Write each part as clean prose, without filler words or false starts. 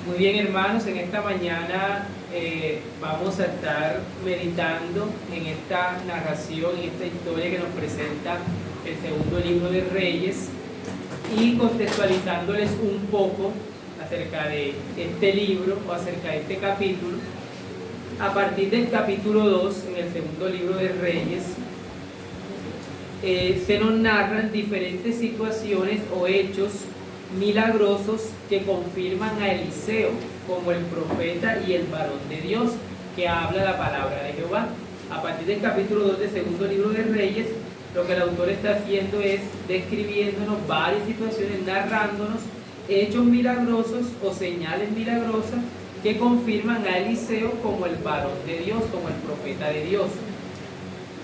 Muy bien, hermanos, en esta mañana vamos a estar meditando en esta narración, en esta historia que nos presenta el segundo libro de Reyes y contextualizándoles un poco acerca de este libro o acerca de este capítulo. A partir del capítulo 2, en el segundo libro de Reyes, se nos narran diferentes situaciones o hechos milagrosos que confirman a Eliseo como el profeta y el varón de Dios que habla la palabra de Jehová. A partir del capítulo 2 del segundo libro de Reyes, lo que el autor está haciendo es describiéndonos varias situaciones, narrándonos hechos milagrosos o señales milagrosas que confirman a Eliseo como el varón de Dios, como el profeta de Dios.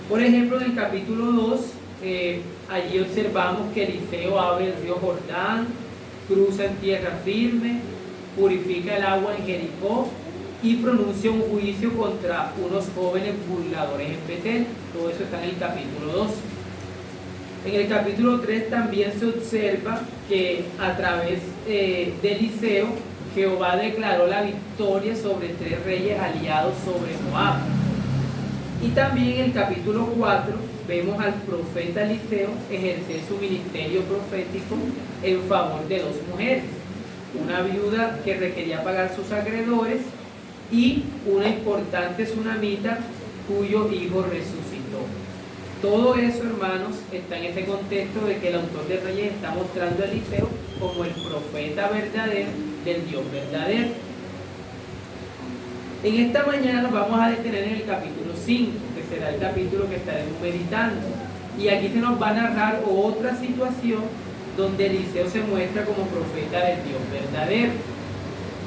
Por ejemplo, en el capítulo 2, allí observamos que Eliseo abre el río Jordán, cruza en tierra firme, purifica el agua en Jericó y pronuncia un juicio contra unos jóvenes burladores en Betel. Todo eso está en el capítulo 2. En el capítulo 3 también se observa que a través de Eliseo, Jehová declaró la victoria sobre 3 reyes aliados sobre Moab. Y también en el capítulo 4 vemos al profeta Eliseo ejercer su ministerio profético en favor de 2 mujeres, una viuda que requería pagar sus acreedores y una importante tsunamita cuyo hijo resucitó. Todo eso, hermanos, está en ese contexto de que el autor de Reyes está mostrando a Eliseo como el profeta verdadero del Dios verdadero. En esta mañana nos vamos a detener en el capítulo 5, que será el capítulo que estaremos meditando. Y aquí se nos va a narrar otra situación donde Eliseo se muestra como profeta del Dios verdadero.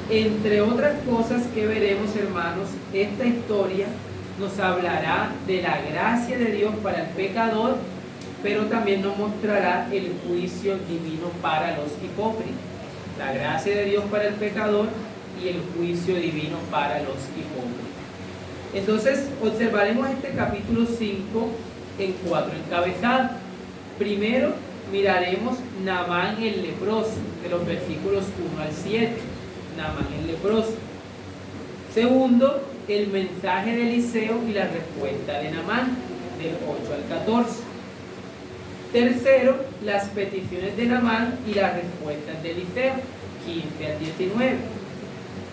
Entre otras cosas que veremos, hermanos, esta historia nos hablará de la gracia de Dios para el pecador, pero también nos mostrará el juicio divino para los hipócritas. La gracia de Dios para el pecador y el juicio divino para los hipócritas. Entonces, observaremos este capítulo 5 en 4 encabezados. Primero, miraremos Naamán el leproso, de los versículos 1 al 7. Naamán el leproso. Segundo, el mensaje de Eliseo y la respuesta de Naamán, del 8 al 14. Tercero, las peticiones de Naamán y las respuestas de Eliseo, 15 al 19.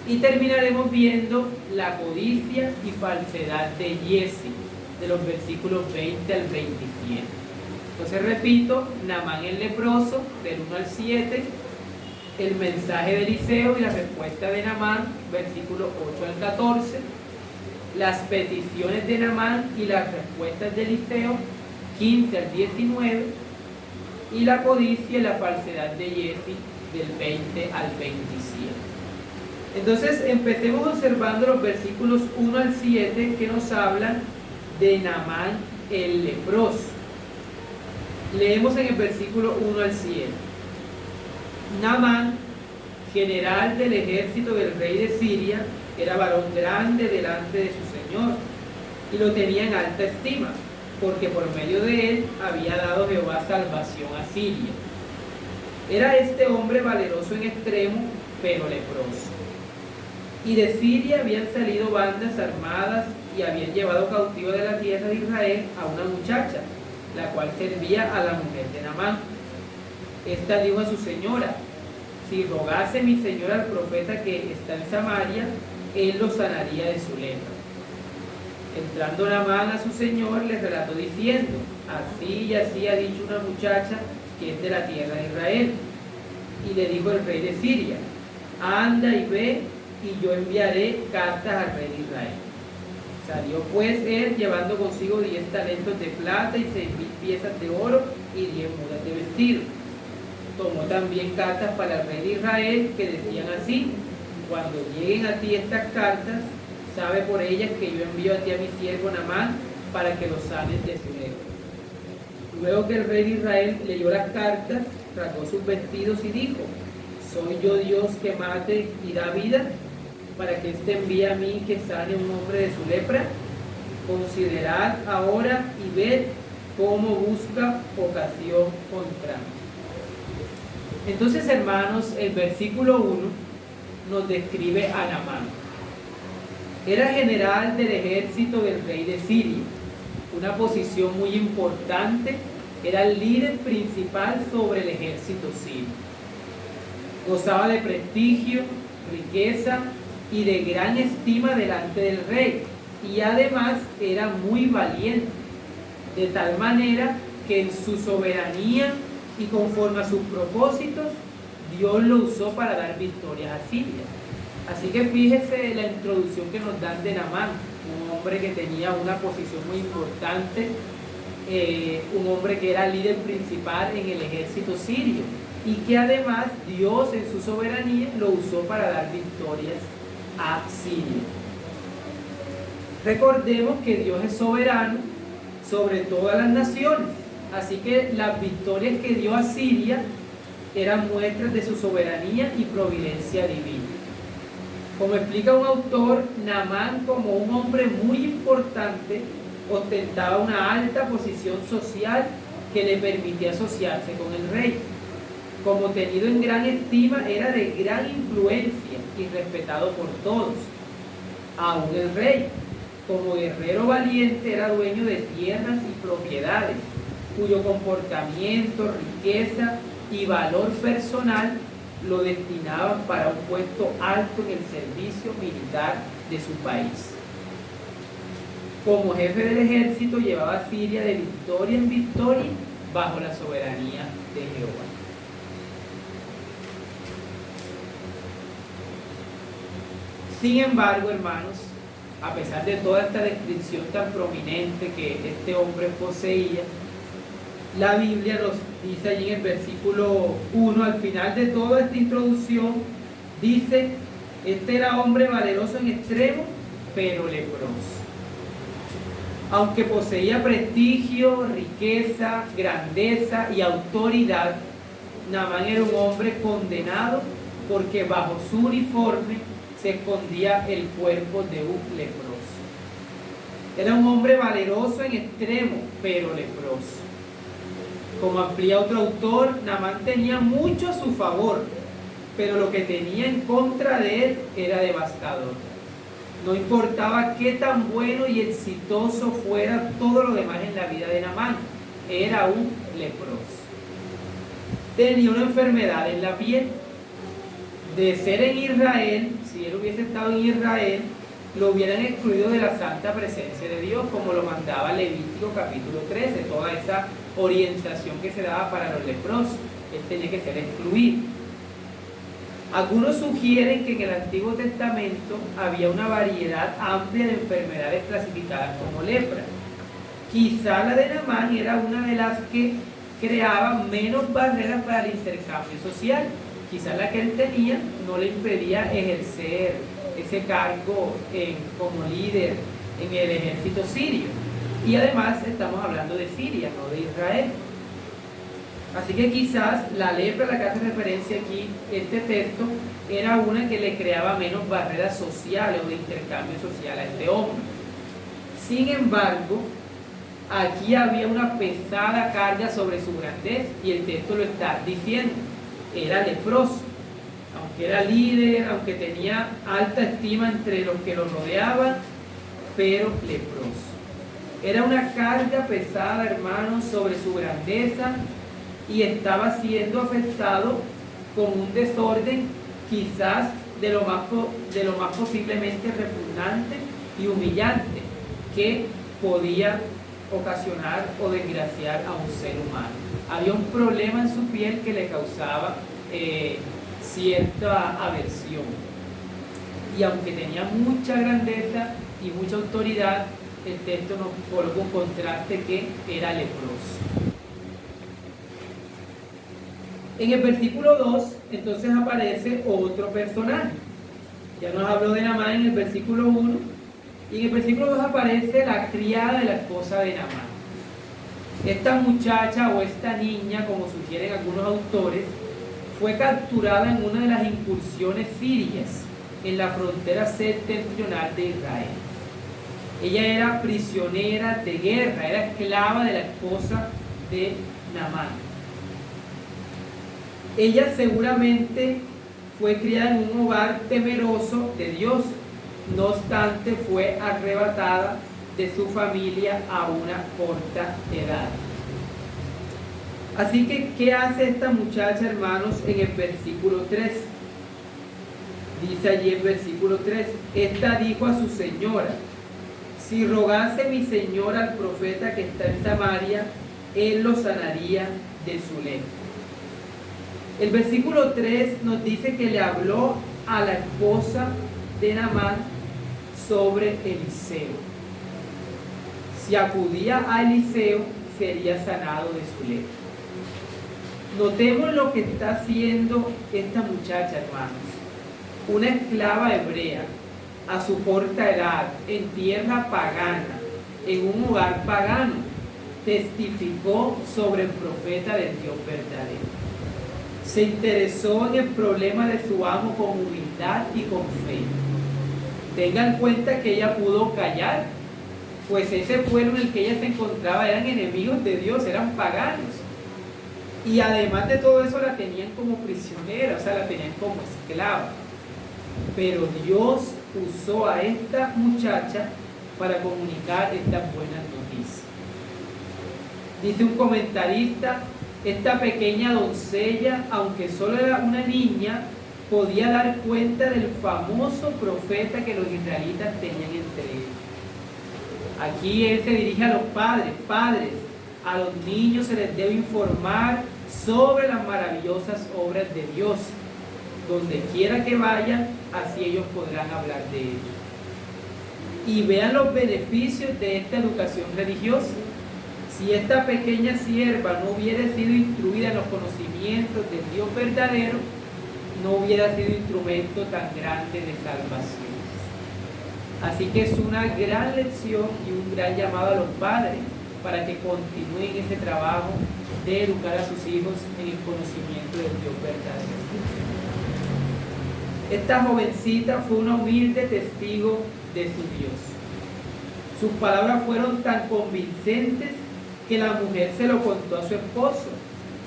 Y terminaremos viendo la codicia y falsedad de Giezi, de los versículos 20 al 27. Entonces repito, Naamán el leproso, del 1 al 7, el mensaje de Eliseo y la respuesta de Naamán, versículos 8 al 14, las peticiones de Naamán y las respuestas de Eliseo, 15 al 19, y la codicia y la falsedad de Giezi, del 20 al 27. Entonces empecemos observando los versículos 1 al 7 que nos hablan de Naamán el leproso. Leemos en el versículo 1 al 7. Naamán, general del ejército del rey de Siria, era varón grande delante de su señor y lo tenía en alta estima, porque por medio de él había dado Jehová salvación a Siria. Era este hombre valeroso en extremo, pero leproso. Y de Siria habían salido bandas armadas y habían llevado cautivo de la tierra de Israel a una muchacha, la cual servía a la mujer de Naamán. Esta dijo a su señora: si rogase mi señor al profeta que está en Samaria, él lo sanaría de su lepra. Entrando Naamán a su señor, le relató diciendo: así y así ha dicho una muchacha que es de la tierra de Israel. Y le dijo el rey de Siria: anda y ve, y yo enviaré cartas al rey de Israel. Salió pues él llevando consigo 10 talentos de plata y 6,000 piezas de oro y 10 mudas de vestido. Tomó también cartas para el rey de Israel que decían así: cuando lleguen a ti estas cartas, sabe por ellas que yo envío a ti a mi siervo Naamán para que lo sanes de su lepra. Luego que el rey de Israel leyó las cartas, rasgó sus vestidos y dijo: ¿soy yo Dios que mate y da vida, para que éste envíe a mí que sane a un hombre de su lepra? Considerad ahora y ved cómo busca ocasión contra mí. Entonces, hermanos, el versículo 1 nos describe a Naamán. Era general del ejército del rey de Siria, una posición muy importante, era el líder principal sobre el ejército sirio. Gozaba de prestigio, riqueza y de gran estima delante del rey, y además era muy valiente, de tal manera que en su soberanía y conforme a sus propósitos, Dios lo usó para dar victorias a Siria. Así que fíjese la introducción que nos dan de Naamán, un hombre que tenía una posición muy importante, un hombre que era líder principal en el ejército sirio y que además Dios en su soberanía lo usó para dar victorias a Siria. Recordemos que Dios es soberano sobre todas las naciones, así que las victorias que dio a Siria eran muestras de su soberanía y providencia divina. Como explica un autor, Naamán, como un hombre muy importante, ostentaba una alta posición social que le permitía asociarse con el rey. Como tenido en gran estima, era de gran influencia y respetado por todos, aún el rey. Como guerrero valiente, era dueño de tierras y propiedades, cuyo comportamiento, riqueza y valor personal lo destinaban para un puesto alto en el servicio militar de su país. Como jefe del ejército, llevaba a Siria de victoria en victoria bajo la soberanía de Jehová. Sin embargo, hermanos, a pesar de toda esta descripción tan prominente que este hombre poseía, la Biblia nos dice allí en el versículo 1, al final de toda esta introducción, dice: este era hombre valeroso en extremo, pero leproso. Aunque poseía prestigio, riqueza, grandeza y autoridad, Naamán era un hombre condenado porque bajo su uniforme se escondía el cuerpo de un leproso. Era un hombre valeroso en extremo, pero leproso. Como amplía otro autor, Naamán tenía mucho a su favor, pero lo que tenía en contra de él era devastador. No importaba qué tan bueno y exitoso fuera todo lo demás en la vida de Naamán, era un leproso. Tenía una enfermedad en la piel. De ser en Israel, si él hubiese estado en Israel, lo hubieran excluido de la santa presencia de Dios, como lo mandaba Levítico capítulo 13, toda esa orientación que se daba para los leprosos. Él tenía que ser excluido. Algunos sugieren que en el Antiguo Testamento había una variedad amplia de enfermedades clasificadas como lepra. Quizá la de Naamán era una de las que creaba menos barreras para el intercambio social. Quizá la que él tenía no le impedía ejercer ese cargo como líder en el ejército sirio. Y además estamos hablando de Siria, no de Israel. Así que quizás la lepra a la que hace referencia aquí este texto era una que le creaba menos barreras sociales o de intercambio social a este hombre. Sin embargo, aquí había una pesada carga sobre su grandeza y el texto lo está diciendo. Era leproso, aunque era líder, aunque tenía alta estima entre los que lo rodeaban, pero leproso. Era una carga pesada, hermanos, sobre su grandeza y estaba siendo afectado con un desorden quizás de lo más posiblemente repugnante y humillante que podía ocasionar o desgraciar a un ser humano. Había un problema en su piel que le causaba cierta aversión. Y aunque tenía mucha grandeza y mucha autoridad, el texto nos coloca un contraste que era leproso. En el versículo 2, entonces aparece otro personaje. Ya nos habló de Naamán en el versículo 1, y en el versículo 2 aparece la criada de la esposa de Naamán. Esta muchacha o esta niña, como sugieren algunos autores, fue capturada en una de las incursiones sirias en la frontera septentrional de Israel. Ella era prisionera de guerra, era esclava de la esposa de Naamán. Ella seguramente fue criada en un hogar temeroso de Dios. No obstante, fue arrebatada de su familia a una corta edad. Así que, ¿qué hace esta muchacha, hermanos, en el versículo 3? Dice allí en versículo 3, esta dijo a su señora, si rogase mi señora al profeta que está en Samaria, él lo sanaría de su lepra. El versículo 3 nos dice que le habló a la esposa de Naamán sobre Eliseo. Si acudía a Eliseo, sería sanado de su lepra. Notemos lo que está haciendo esta muchacha, hermanos. Una esclava hebrea, a su corta edad, en tierra pagana, en un hogar pagano, testificó sobre el profeta del Dios verdadero. Se interesó en el problema de su amo con humildad y con fe. Tengan en cuenta que ella pudo callar, pues ese pueblo en el que ella se encontraba eran enemigos de Dios, eran paganos. Y además de todo eso la tenían como prisionera, o sea, la tenían como esclava. Pero Dios usó a esta muchacha para comunicar estas buenas noticias. Dice un comentarista, esta pequeña doncella, aunque solo era una niña, podía dar cuenta del famoso profeta que los israelitas tenían entre ellos. Aquí él se dirige a los padres, a los niños se les debe informar sobre las maravillosas obras de Dios. Donde quiera que vayan, así ellos podrán hablar de ello. Y vean los beneficios de esta educación religiosa. Si esta pequeña sierva no hubiera sido instruida en los conocimientos del Dios verdadero, no hubiera sido instrumento tan grande de salvación. Así que es una gran lección y un gran llamado a los padres para que continúen ese trabajo de educar a sus hijos en el conocimiento del Dios verdadero. Esta jovencita fue una humilde testigo de su Dios. Sus palabras fueron tan convincentes que la mujer se lo contó a su esposo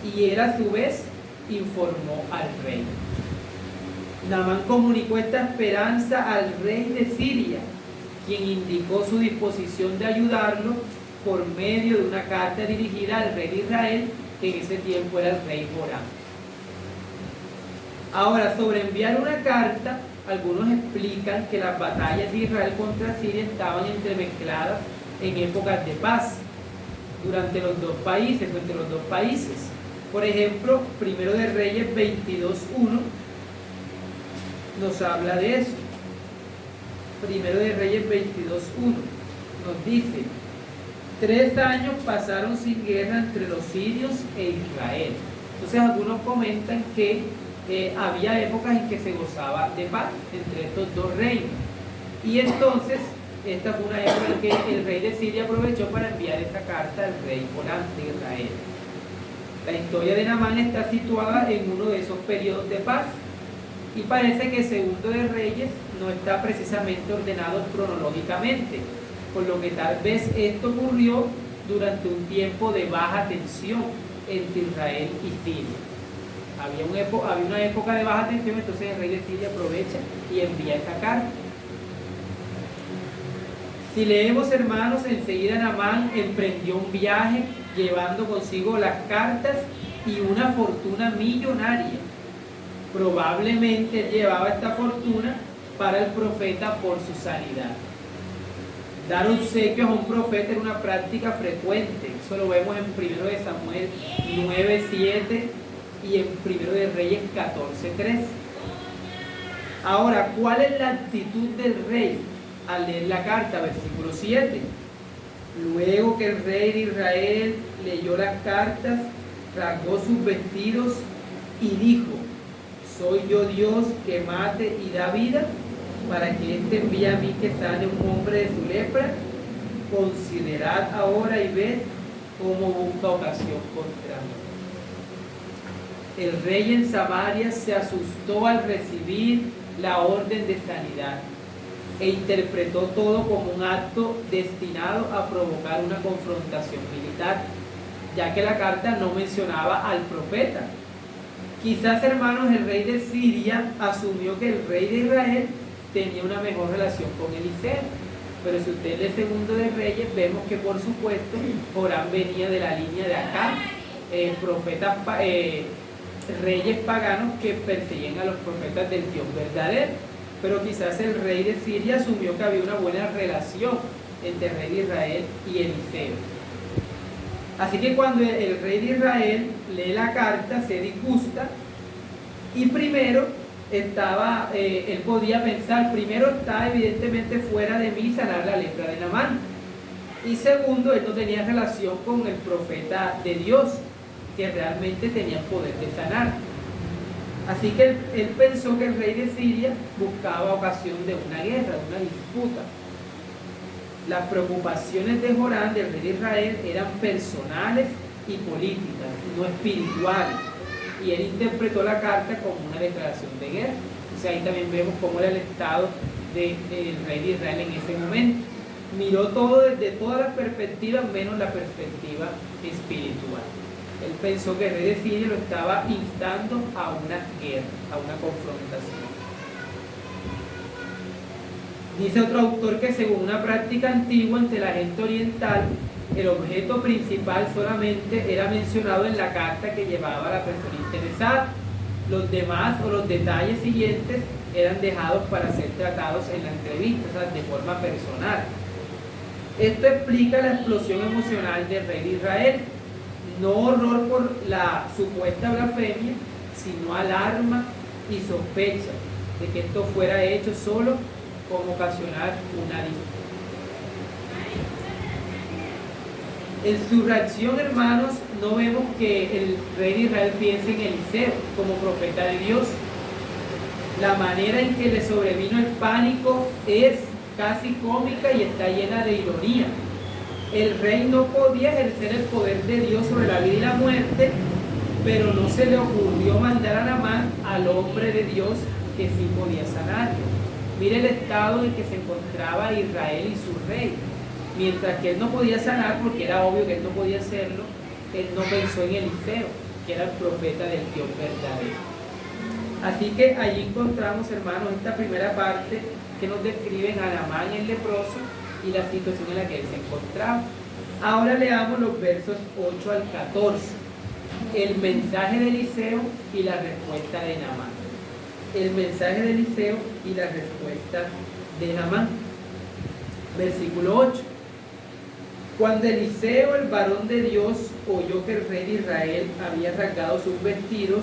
y él a su vez informó al rey. Naamán comunicó esta esperanza al rey de Siria, quien indicó su disposición de ayudarlo por medio de una carta dirigida al rey de Israel, que en ese tiempo era el rey Joram. Ahora, sobre enviar una carta, algunos explican que las batallas de Israel contra Siria estaban entremezcladas en épocas de paz durante los dos países, o entre los dos países. Por ejemplo, Primero de Reyes 22:1 nos habla de eso. Primero de Reyes 22:1 nos dice: 3 años pasaron sin guerra entre los sirios e Israel. Entonces algunos comentan que había épocas en que se gozaba de paz entre estos dos reinos. Y entonces esta fue una época en que el rey de Siria aprovechó para enviar esa carta al rey Joram de Israel. La historia de Naamán está situada en uno de esos periodos de paz. Y parece que Segundo de Reyes no está precisamente ordenado cronológicamente, por lo que tal vez esto ocurrió durante un tiempo de baja tensión entre Israel y Siria. Había una época de baja tensión, entonces el rey de Siria aprovecha y envía esa carta. Si leemos, hermanos, enseguida Naamán emprendió un viaje llevando consigo las cartas y una fortuna millonaria. Probablemente él llevaba esta fortuna para el profeta por su sanidad. Dar obsequios a un profeta era una práctica frecuente. Eso lo vemos en 1 de Samuel 9:7 y en 1 de Reyes 14:3. Ahora, ¿cuál es la actitud del rey al leer la carta? Versículo 7. Luego que el rey de Israel leyó las cartas, rasgó sus vestidos y dijo: ¿soy yo Dios que mate y da vida? Para que éste envíe a mí que sane un hombre de su lepra. Considerad ahora y ved cómo busca ocasión contra mí. El rey en Samaria se asustó al recibir la orden de sanidad e interpretó todo como un acto destinado a provocar una confrontación militar, ya que la carta no mencionaba al profeta, Quizás, hermanos, el rey de Siria asumió que el rey de Israel tenía una mejor relación con Eliseo. Pero si usted lee Segundo de Reyes, vemos que por supuesto Joram venía de la línea de Acab, reyes paganos que persiguen a los profetas del Dios verdadero. Pero quizás el rey de Siria asumió que había una buena relación entre el rey de Israel y Eliseo. Así que cuando el rey de Israel lee la carta, se disgusta, y primero él podía pensar, primero está evidentemente fuera de mí sanar la lepra de Naamán, y segundo, él no tenía relación con el profeta de Dios, que realmente tenía poder de sanar. Así que él pensó que el rey de Siria buscaba ocasión de una guerra, de una disputa. Las preocupaciones de Joram, del rey de Israel, eran personales y políticas, no espirituales. Y él interpretó la carta como una declaración de guerra. O sea, ahí también vemos cómo era el estado del rey de Israel en ese momento. Miró todo desde todas las perspectivas, menos la perspectiva espiritual. Él pensó que el rey de Siria lo estaba instando a una guerra, a una confrontación. Dice otro autor que según una práctica antigua entre la gente oriental, el objeto principal solamente era mencionado en la carta que llevaba a la persona interesada. Los demás o los detalles siguientes eran dejados para ser tratados en la entrevista, o sea, de forma personal. Esto explica la explosión emocional del rey de Israel. No horror por la supuesta blasfemia, sino alarma y sospecha de que esto fuera hecho solo como ocasionar una disputa. En su reacción, hermanos, no vemos que el rey de Israel piense en Eliseo como profeta de Dios. La manera en que le sobrevino el pánico es casi cómica y está llena de ironía. El rey no podía ejercer el poder de Dios sobre la vida y la muerte, pero no se le ocurrió mandar a Naamán al hombre de Dios que sí podía sanarlo. Mire el estado en que se encontraba Israel y su rey. Mientras que él no podía sanar, porque era obvio que él no podía hacerlo, él no pensó en Eliseo, que era el profeta del Dios verdadero. Así que allí encontramos, hermanos, esta primera parte que nos describen a Naamán el leproso y la situación en la que él se encontraba. Ahora leamos los versos 8 al 14, el mensaje de Eliseo y la respuesta de Naamán. El mensaje de Eliseo y la respuesta de Naamán. Versículo 8. Cuando Eliseo, el varón de Dios, oyó que el rey de Israel había rasgado sus vestidos,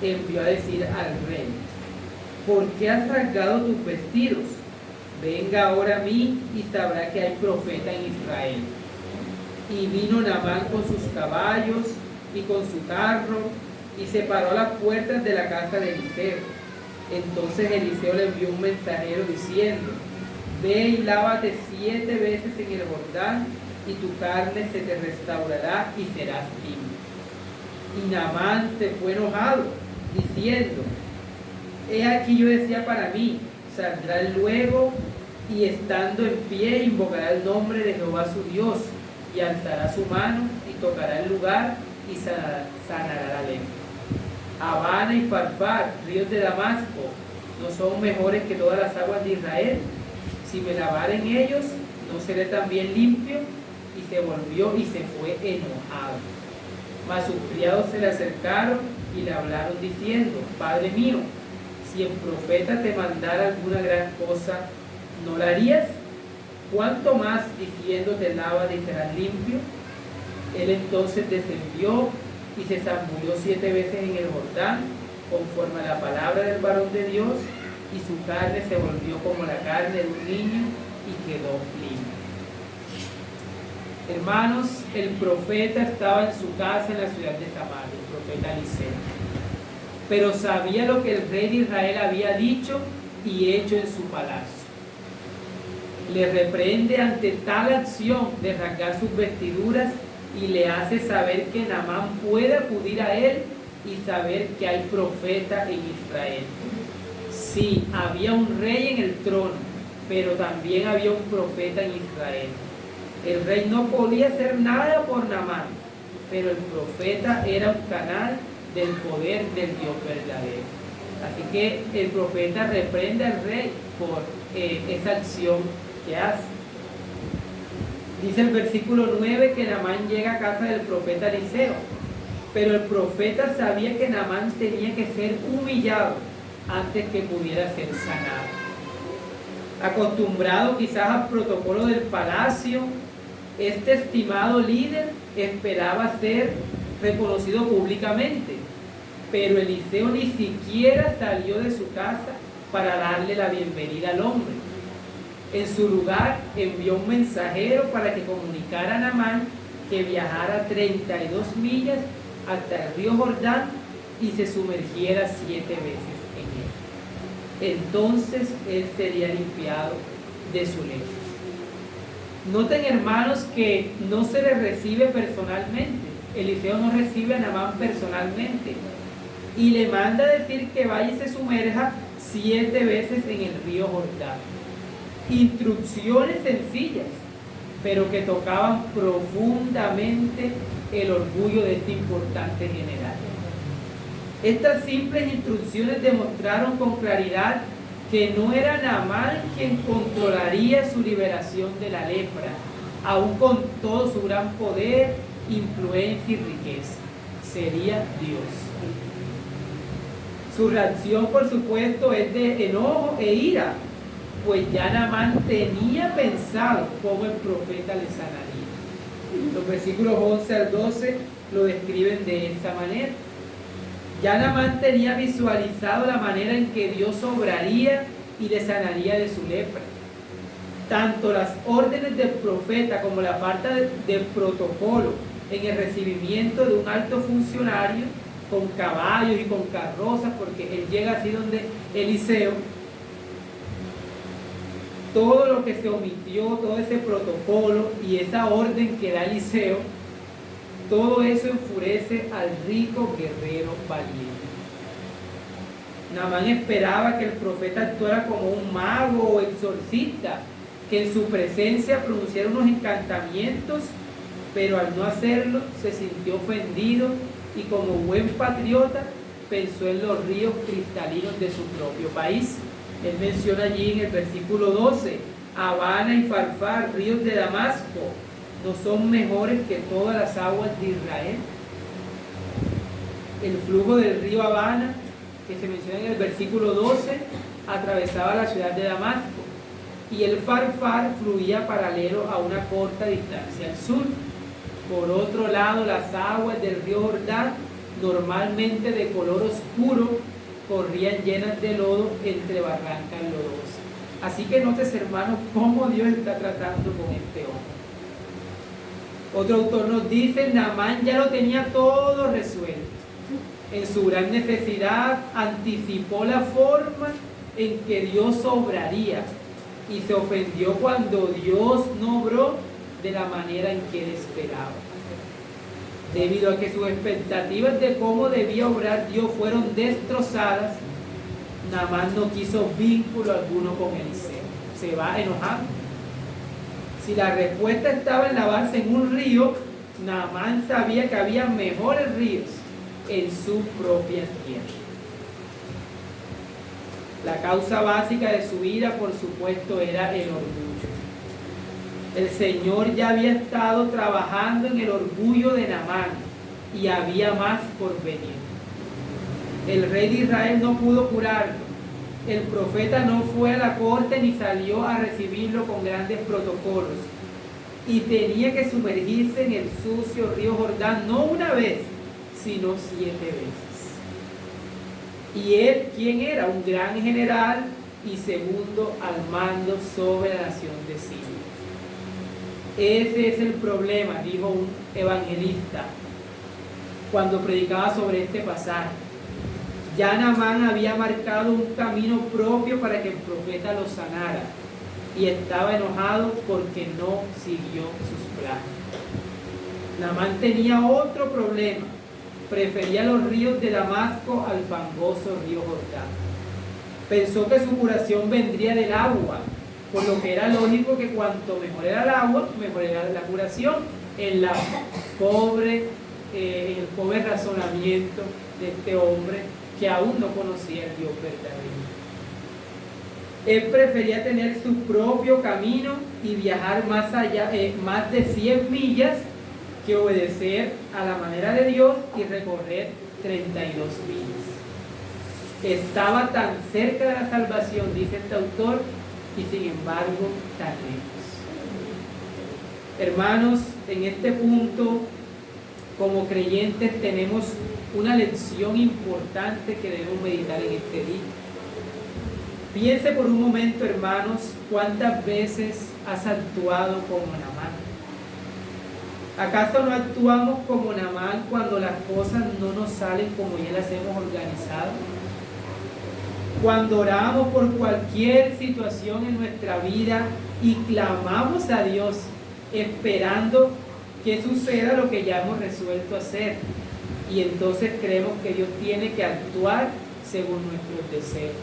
envió a decir al rey: ¿por qué has rasgado tus vestidos? Venga ahora a mí y sabrá que hay profeta en Israel. Y vino Naamán con sus caballos y con su carro y se paró a las puertas de la casa de Eliseo. Entonces Eliseo le envió un mensajero diciendo: ve y lávate 7 veces en el Jordán y tu carne se te restaurará y serás limpio. Y Naamán se fue enojado, diciendo: he aquí yo decía para mí, saldrá luego y estando en pie invocará el nombre de Jehová su Dios y alzará su mano y tocará el lugar y sanará la lepra. Habana y Farfar, ríos de Damasco, ¿no son mejores que todas las aguas de Israel? Si me lavare en ellos, ¿no seré también limpio? Y se volvió y se fue enojado. Mas sus criados se le acercaron y le hablaron diciendo: Padre mío, si el profeta te mandara alguna gran cosa, ¿no la harías? ¿Cuánto más diciéndote lávate y serás limpio? Él entonces descendió y se zambulló 7 veces en el Jordán, conforme a la palabra del varón de Dios, y su carne se volvió como la carne de un niño y quedó limpia. Hermanos, el profeta estaba en su casa en la ciudad de Samaria, el profeta Eliseo, pero sabía lo que el rey de Israel había dicho y hecho en su palacio. Le reprende ante tal acción de rasgar sus vestiduras y le hace saber que Naamán puede acudir a él y saber que hay profeta en Israel. Sí, había un rey en el trono, pero también había un profeta en Israel. El rey no podía hacer nada por Naamán, pero el profeta era un canal del poder del Dios verdadero. Así que el profeta reprende al rey por esa acción que hace. Dice el versículo 9 que Naamán llega a casa del profeta Eliseo, pero el profeta sabía que Naamán tenía que ser humillado antes que pudiera ser sanado. Acostumbrado quizás al protocolo del palacio, este estimado líder esperaba ser reconocido públicamente, pero Eliseo ni siquiera salió de su casa para darle la bienvenida al hombre. En su lugar envió un mensajero para que comunicara a Naamán que viajara 32 millas hasta el río Jordán y se sumergiera 7 veces en él. Entonces él sería limpiado de su lepra. Noten, hermanos, que no se le recibe personalmente. Eliseo no recibe a Naamán personalmente y le manda a decir que vaya y se sumerja 7 veces en el río Jordán. Instrucciones sencillas, pero que tocaban profundamente el orgullo de este importante general. Estas simples instrucciones demostraron con claridad que no era Naamán quien controlaría su liberación de la lepra, aun con todo su gran poder, influencia y riqueza. Sería Dios. Su reacción, por supuesto, es de enojo e ira, pues ya Naamán tenía pensado cómo el profeta le sanaría. Los versículos 11 al 12 lo describen de esta manera. Ya Naamán tenía visualizado la manera en que Dios obraría y le sanaría de su lepra. Tanto las órdenes del profeta como la falta de protocolo en el recibimiento de un alto funcionario con caballos y con carrozas, porque él llega así donde Eliseo. Todo lo que se omitió, todo ese protocolo y esa orden que da Eliseo, todo eso enfurece al rico guerrero valiente. Naamán esperaba que el profeta actuara como un mago o exorcista, que en su presencia pronunciara unos encantamientos, pero al no hacerlo se sintió ofendido y como buen patriota pensó en los ríos cristalinos de su propio país. Él menciona allí en el versículo 12, Abana y Farfar, ríos de Damasco, ¿no son mejores que todas las aguas de Israel? El flujo del río Abana, que se menciona en el versículo 12, atravesaba la ciudad de Damasco, y el Farfar fluía paralelo a una corta distancia al sur. Por otro lado, las aguas del río Jordán, normalmente de color oscuro, corrían llenas de lodo entre barrancas lodosas. Así que notes, hermanos, cómo Dios está tratando con este hombre. Otro autor nos dice, Naamán ya lo tenía todo resuelto. En su gran necesidad anticipó la forma en que Dios obraría y se ofendió cuando Dios no obró de la manera en que él esperaba. Debido a que sus expectativas de cómo debía obrar Dios fueron destrozadas, Naamán no quiso vínculo alguno con Eliseo. Se va enojando. Si la respuesta estaba en lavarse en un río, Naamán sabía que había mejores ríos en su propia tierra. La causa básica de su ira, por supuesto, era el orgullo. El Señor ya había estado trabajando en el orgullo de Naamán y había más por venir. El rey de Israel no pudo curarlo. El profeta no fue a la corte ni salió a recibirlo con grandes protocolos. Y tenía que sumergirse en el sucio río Jordán no una vez, sino 7 veces. Y él, ¿quién era? Un gran general y segundo al mando sobre la nación de Siria. Ese es el problema, dijo un evangelista cuando predicaba sobre este pasaje. Ya Naamán había marcado un camino propio para que el profeta lo sanara y estaba enojado porque no siguió sus planes. Naamán tenía otro problema. Prefería los ríos de Damasco al fangoso río Jordán. Pensó que su curación vendría del agua, por lo que era lógico que cuanto mejor era el agua, mejor era la curación. En el pobre razonamiento de este hombre que aún no conocía el Dios verdadero. Él prefería tener su propio camino y viajar más allá, más de 100 millas, que obedecer a la manera de Dios y recorrer 32 millas. Estaba tan cerca de la salvación, dice este autor, y sin embargo tan lejos. Hermanos, en este punto, como creyentes, tenemos una lección importante que debemos meditar en este día. Piense por un momento, hermanos, cuántas veces has actuado como Naamán. ¿Acaso no actuamos como Naamán cuando las cosas no nos salen como ya las hemos organizado? Cuando oramos por cualquier situación en nuestra vida y clamamos a Dios esperando que suceda lo que ya hemos resuelto hacer, y entonces creemos que Dios tiene que actuar según nuestros deseos.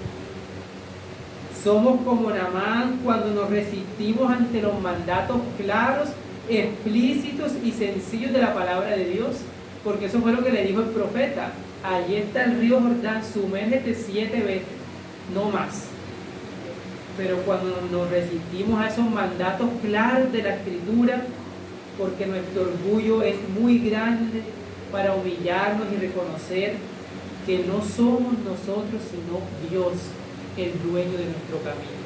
Somos como Naamán cuando nos resistimos ante los mandatos claros, explícitos y sencillos de la palabra de Dios, porque eso fue lo que le dijo el profeta: allí está el río Jordán, sumérgete 7 veces, no más. Pero cuando nos resistimos a esos mandatos claros de la Escritura, porque nuestro orgullo es muy grande para humillarnos y reconocer que no somos nosotros sino Dios el dueño de nuestro camino,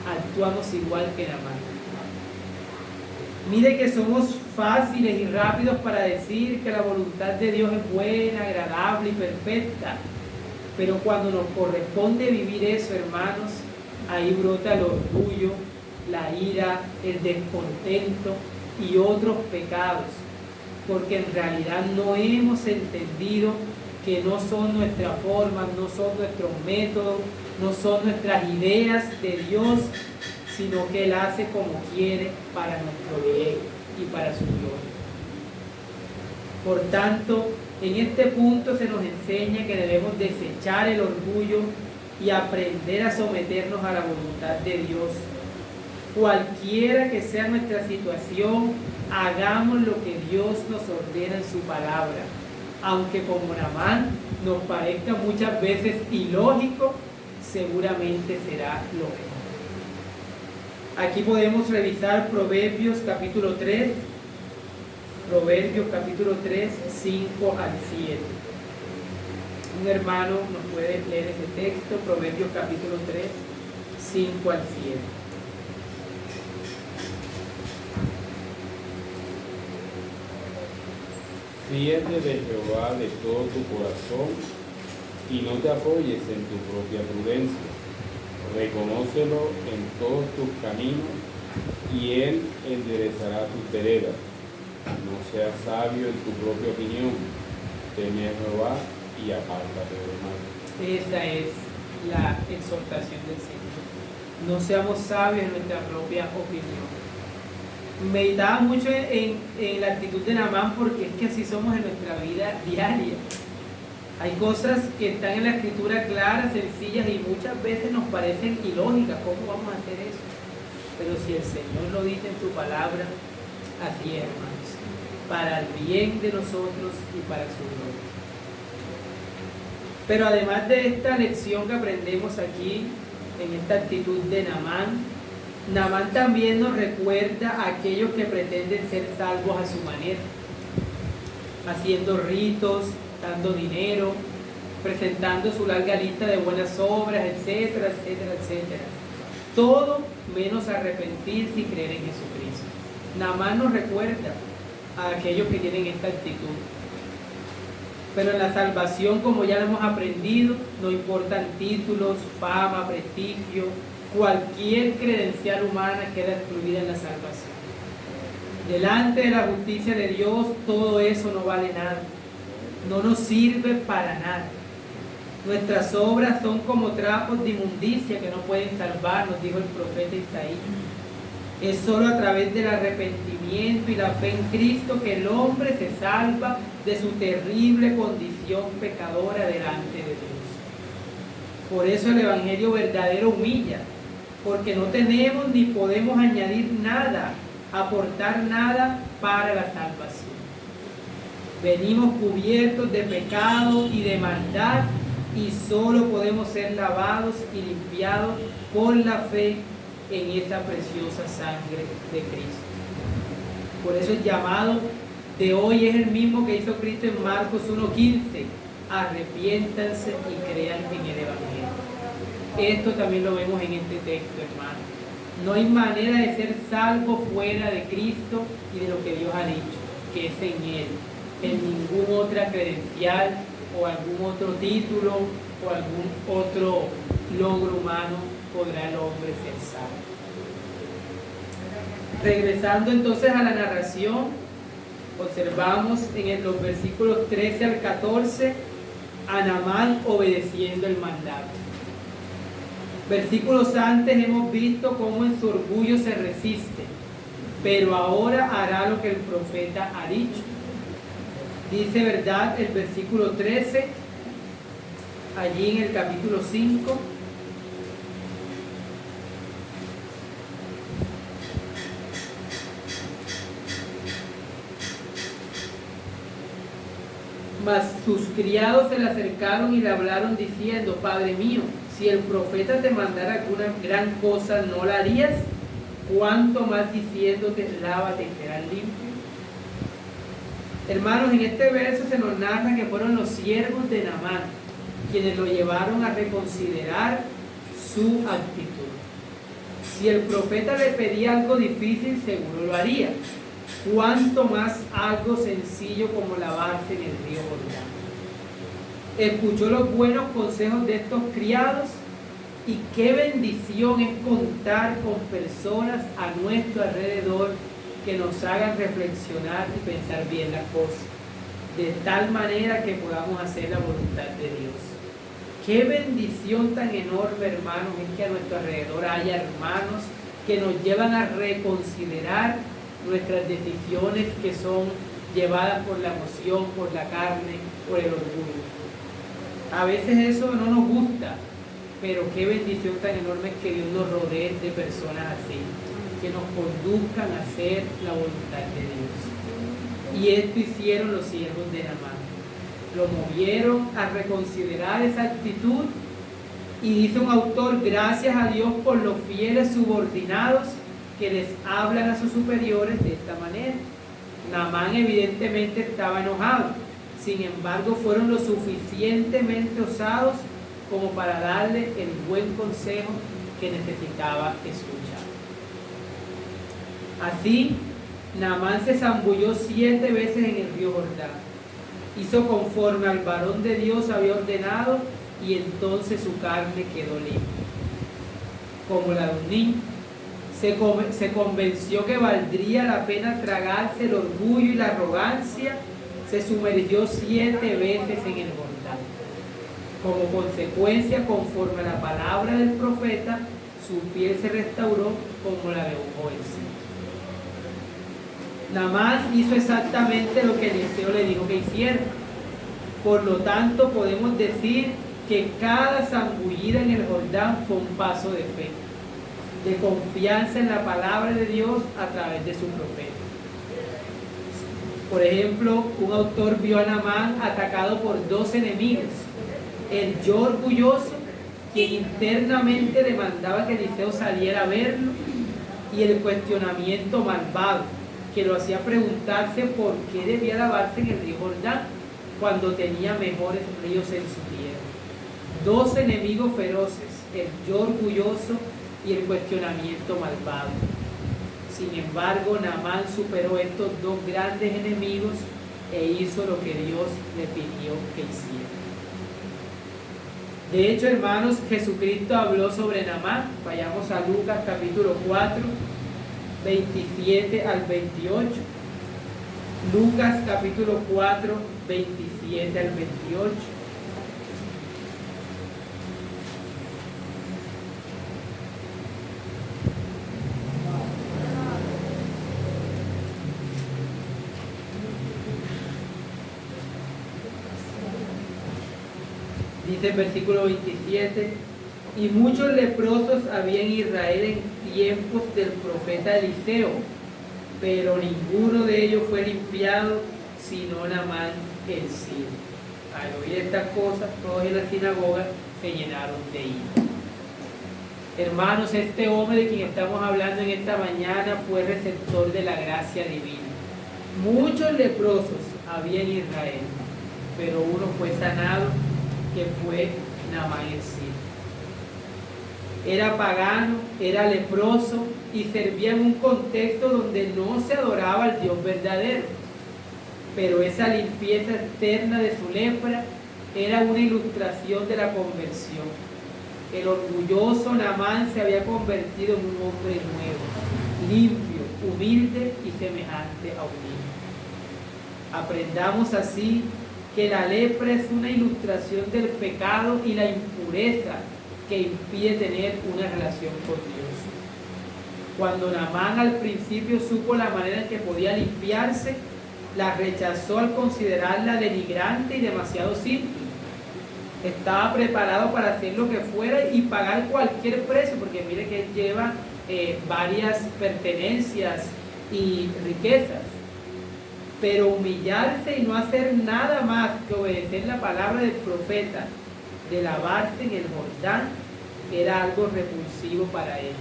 actuamos igual que Naamán. Mire que somos fáciles y rápidos para decir que la voluntad de Dios es buena, agradable y perfecta, pero cuando nos corresponde vivir eso, hermanos, ahí brota el orgullo, la ira, el descontento y otros pecados, porque en realidad no hemos entendido que no son nuestras formas, no son nuestros métodos, no son nuestras ideas de Dios, sino que Él hace como quiere para nuestro bien y para su gloria. Por tanto, en este punto se nos enseña que debemos desechar el orgullo y aprender a someternos a la voluntad de Dios. Cualquiera que sea nuestra situación, hagamos lo que Dios nos ordena en su palabra, aunque como Naamán nos parezca muchas veces ilógico, seguramente será lo mejor. Aquí podemos revisar Proverbios capítulo 3, 5 al 7. Un hermano nos puede leer ese texto, Proverbios capítulo 3, 5 al 7. Fíate de Jehová de todo tu corazón y no te apoyes en tu propia prudencia. Reconócelo en todos tus caminos y Él enderezará tus veredas. No seas sabio en tu propia opinión. Teme a Jehová y apártate del mal. Esa es la exhortación del Señor. No seamos sabios en nuestra propia opinión. Meditaba mucho en la actitud de Naamán, porque es que así somos en nuestra vida diaria. Hay cosas que están en la Escritura claras, sencillas, y muchas veces nos parecen ilógicas. ¿Cómo vamos a hacer eso? Pero si el Señor lo dice en su palabra, así es, hermanos, para el bien de nosotros y para su gloria. Pero además de esta lección que aprendemos aquí, en esta actitud de Naamán también nos recuerda a aquellos que pretenden ser salvos a su manera, haciendo ritos, dando dinero, presentando su larga lista de buenas obras, etcétera, etcétera, etcétera. Todo menos arrepentirse y creer en Jesucristo. Naamán nos recuerda a aquellos que tienen esta actitud. Pero en la salvación, como ya lo hemos aprendido, no importan títulos, fama, prestigio, cualquier credencial humana queda excluida en la salvación. Delante de la justicia de Dios, todo eso no vale nada. No nos sirve para nada. Nuestras obras son como trapos de inmundicia que no pueden salvar, nos dijo el profeta Isaías. Es solo a través del arrepentimiento y la fe en Cristo que el hombre se salva de su terrible condición pecadora delante de Dios. Por eso el Evangelio verdadero humilla, porque no tenemos ni podemos añadir nada, aportar nada para la salvación. Venimos cubiertos de pecado y de maldad y solo podemos ser lavados y limpiados por la fe en esa preciosa sangre de Cristo. Por eso el llamado de hoy es el mismo que hizo Cristo en Marcos 1:15. Arrepiéntanse y crean en el Evangelio. Esto también lo vemos en este texto, hermano. No hay manera de ser salvo fuera de Cristo y de lo que Dios ha dicho, que es en Él. En ninguna otra credencial o algún otro título o algún otro logro humano podrá el hombre ser salvo. Regresando entonces a la narración, observamos en los versículos 13 al 14 a Naamán obedeciendo el mandato. Versículos antes hemos visto cómo en su orgullo se resiste, pero ahora hará lo que el profeta ha dicho. Dice, ¿verdad?, el versículo 13, allí en el capítulo 5. Mas sus criados se le acercaron y le hablaron diciendo, Padre mío, si el profeta te mandara alguna gran cosa, ¿no la harías? ¿Cuánto más diciéndote, lávate y serás limpio? Hermanos, en este verso se nos narra que fueron los siervos de Naamán quienes lo llevaron a reconsiderar su actitud. Si el profeta le pedía algo difícil, seguro lo haría. Cuánto más algo sencillo como lavarse en el río Jordán. Escuchó los buenos consejos de estos criados y qué bendición es contar con personas a nuestro alrededor que nos hagan reflexionar y pensar bien las cosas, de tal manera que podamos hacer la voluntad de Dios. Qué bendición tan enorme, hermanos, es que a nuestro alrededor haya hermanos que nos llevan a reconsiderar nuestras decisiones que son llevadas por la emoción, por la carne, por el orgullo. A veces eso no nos gusta, pero qué bendición tan enorme es que Dios nos rodee de personas así, que nos conduzcan a hacer la voluntad de Dios. Y esto hicieron los siervos de Naamán. Lo movieron a reconsiderar esa actitud y dice un autor, gracias a Dios por los fieles subordinados que les hablan a sus superiores de esta manera. Naamán evidentemente estaba enojado, sin embargo fueron lo suficientemente osados como para darle el buen consejo que necesitaba escuchar. Así, Naamán se zambulló 7 veces en el río Jordán, hizo conforme al varón de Dios había ordenado y entonces su carne quedó limpia, como la de un niño. Se convenció que valdría la pena tragarse el orgullo y la arrogancia, se sumergió 7 veces en el Jordán. Como consecuencia, conforme a la palabra del profeta, su piel se restauró como la de un jovencito. Naamán hizo exactamente lo que Eliseo le dijo que hiciera. Por lo tanto, podemos decir que cada zambullida en el Jordán fue un paso de fe, de confianza en la palabra de Dios a través de su profeta. Por ejemplo, un autor vio a Naamán atacado por 2 enemigos: el yo orgulloso, quien internamente demandaba que Eliseo saliera a verlo, y el cuestionamiento malvado, que lo hacía preguntarse por qué debía lavarse en el río Jordán cuando tenía mejores ríos en su tierra. 2 enemigos feroces, el yo orgulloso y el cuestionamiento malvado. Sin embargo, Naamán superó estos 2 grandes enemigos e hizo lo que Dios le pidió que hiciera. De hecho, hermanos, Jesucristo habló sobre Naamán. Vayamos a Lucas capítulo 4, 27 al 28. Lucas capítulo 4, 27 al 28. Dice el versículo 27, y muchos leprosos había en Israel en tiempos del profeta Eliseo, pero ninguno de ellos fue limpiado, sino Naamán el sirio. Al oír estas cosas, todos en la sinagoga se llenaron de ira. Hermanos, este hombre de quien estamos hablando en esta mañana fue receptor de la gracia divina. Muchos leprosos había en Israel, pero uno fue sanado, que fue Naamán el sirio. Era pagano, era leproso y servía en un contexto donde no se adoraba al Dios verdadero. Pero esa limpieza externa de su lepra era una ilustración de la conversión. El orgulloso Naamán se había convertido en un hombre nuevo, limpio, humilde y semejante a un niño. Aprendamos así que la lepra es una ilustración del pecado y la impureza que impide tener una relación con Dios. Cuando Naamán al principio supo la manera en que podía limpiarse, la rechazó al considerarla denigrante y demasiado simple. Estaba preparado para hacer lo que fuera y pagar cualquier precio, porque mire que él lleva varias pertenencias y riquezas. Pero humillarse y no hacer nada más que obedecer la palabra del profeta, de lavarse en el Jordán, era algo repulsivo para él.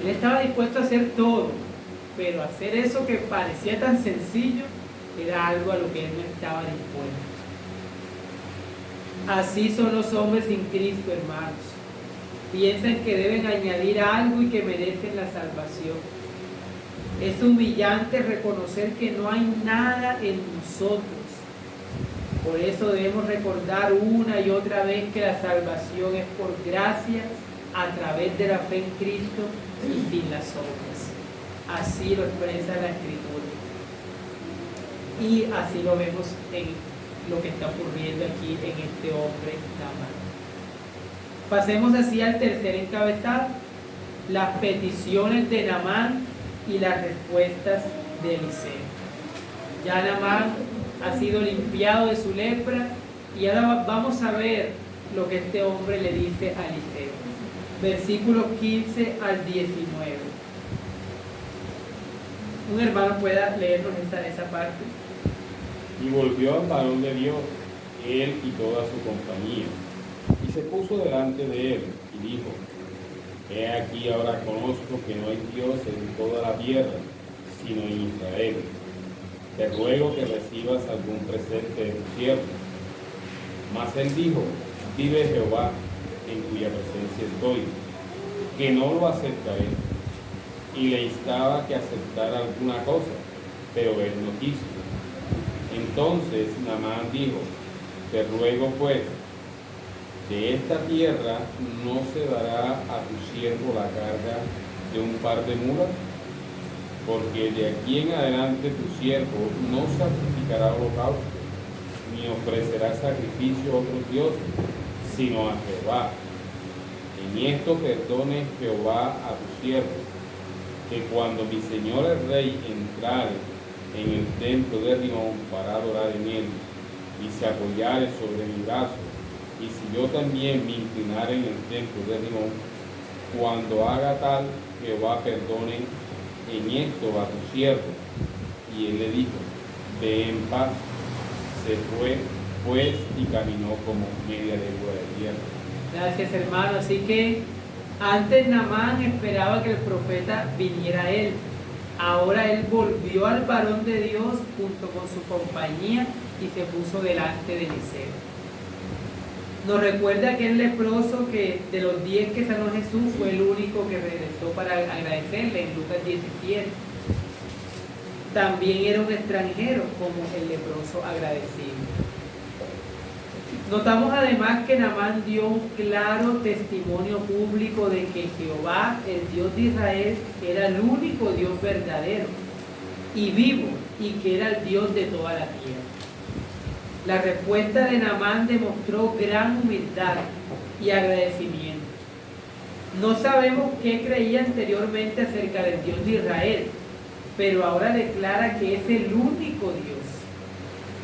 Él estaba dispuesto a hacer todo, pero hacer eso que parecía tan sencillo era algo a lo que él no estaba dispuesto. Así son los hombres sin Cristo, hermanos. Piensan que deben añadir algo y que merecen la salvación. Es humillante reconocer que no hay nada en nosotros. Por eso debemos recordar una y otra vez que la salvación es por gracia, a través de la fe en Cristo y sin las obras. Así lo expresa la Escritura. Y así lo vemos en lo que está ocurriendo aquí en este hombre Naamán. Pasemos así al tercer encabezado, las peticiones de Naamán y las respuestas de Eliseo. Ya Naamán ha sido limpiado de su lepra y ahora vamos a ver lo que este hombre le dice a Eliseo. Versículos 15 al 19. Un hermano pueda leernos esa parte. Y volvió al varón de Dios, él y toda su compañía, y se puso delante de él, y dijo: He aquí ahora conozco que no hay Dios en toda la tierra, sino en Israel. Te ruego que recibas algún presente de tu siervo. Mas él dijo: Vive Jehová, en cuya presencia estoy, que no lo aceptaré. Y le instaba que aceptara alguna cosa, pero él no quiso. Entonces Naamán dijo: Te ruego pues, de esta tierra no se dará a tu siervo la carga de un par de mulas, porque de aquí en adelante tu siervo no sacrificará holocausto, ni ofrecerá sacrificio a otros dioses, sino a Jehová. En esto perdone Jehová a tu siervo, que cuando mi señor el rey entrare en el templo de Rimón para adorar en él, y se apoyare sobre mi brazo, y si yo también me inclinare en el templo de Rimón, cuando haga tal, Jehová perdone en esto a tu siervo. Y él le dijo: Ve en paz. Se fue pues y caminó como media legua de tierra. Gracias, hermano. Así que antes Naamán esperaba que el profeta viniera a él. Ahora él volvió al varón de Dios junto con su compañía y se puso delante de Eliseo. Nos recuerda aquel leproso que de los 10 que sanó Jesús fue el único que regresó para agradecerle en Lucas 17. También era un extranjero como el leproso agradecido. Notamos además que Naamán dio un claro testimonio público de que Jehová, el Dios de Israel, era el único Dios verdadero y vivo, y que era el Dios de toda la tierra. La respuesta de Naamán demostró gran humildad y agradecimiento. No sabemos qué creía anteriormente acerca del Dios de Israel, pero ahora declara que es el único Dios.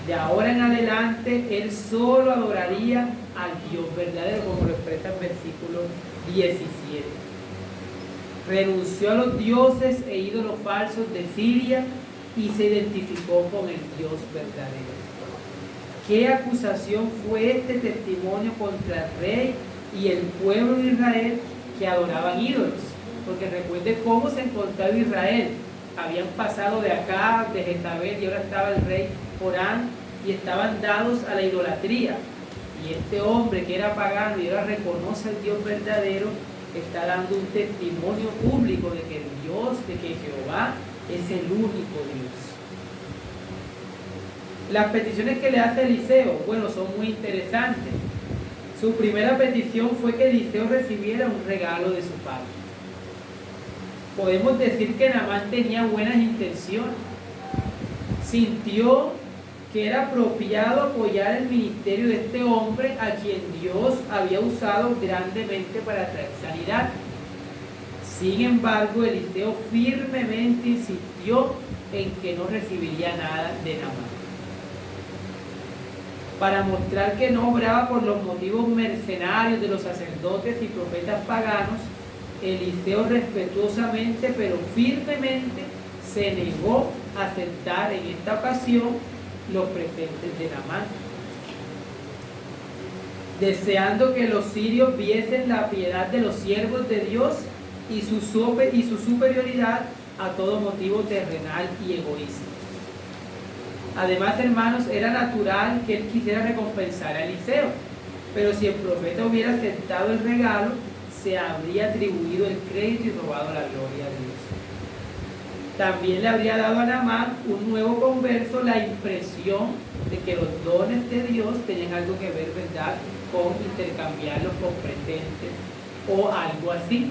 De ahora en adelante, él solo adoraría al Dios verdadero, como lo expresa el versículo 17. Renunció a los dioses e ídolos falsos de Siria y se identificó con el Dios verdadero. ¿Qué acusación fue este testimonio contra el rey y el pueblo de Israel que adoraban ídolos? Porque recuerde cómo se encontraba Israel. Habían pasado de acá, de Jezabel, y ahora estaba el rey Jorán, y estaban dados a la idolatría. Y este hombre que era pagano y ahora reconoce al Dios verdadero, está dando un testimonio público de que Dios, de que Jehová es el único Dios. Las peticiones que le hace Eliseo, bueno, son muy interesantes. Su primera petición fue que Eliseo recibiera un regalo de su padre. Podemos decir que Naamán tenía buenas intenciones. Sintió que era apropiado apoyar el ministerio de este hombre a quien Dios había usado grandemente para traer sanidad. Sin embargo, Eliseo firmemente insistió en que no recibiría nada de Naamán. Para mostrar que no obraba por los motivos mercenarios de los sacerdotes y profetas paganos, Eliseo respetuosamente pero firmemente se negó a aceptar en esta ocasión los presentes de Naamán, deseando que los sirios viesen la piedad de los siervos de Dios y su superioridad a todo motivo terrenal y egoísta. Además, hermanos, era natural que él quisiera recompensar a Eliseo, pero si el profeta hubiera aceptado el regalo, se habría atribuido el crédito y robado la gloria a Dios. También le habría dado a Naamán, un nuevo converso, la impresión de que los dones de Dios tenían algo que ver, ¿verdad?, con intercambiarlos con presentes o algo así.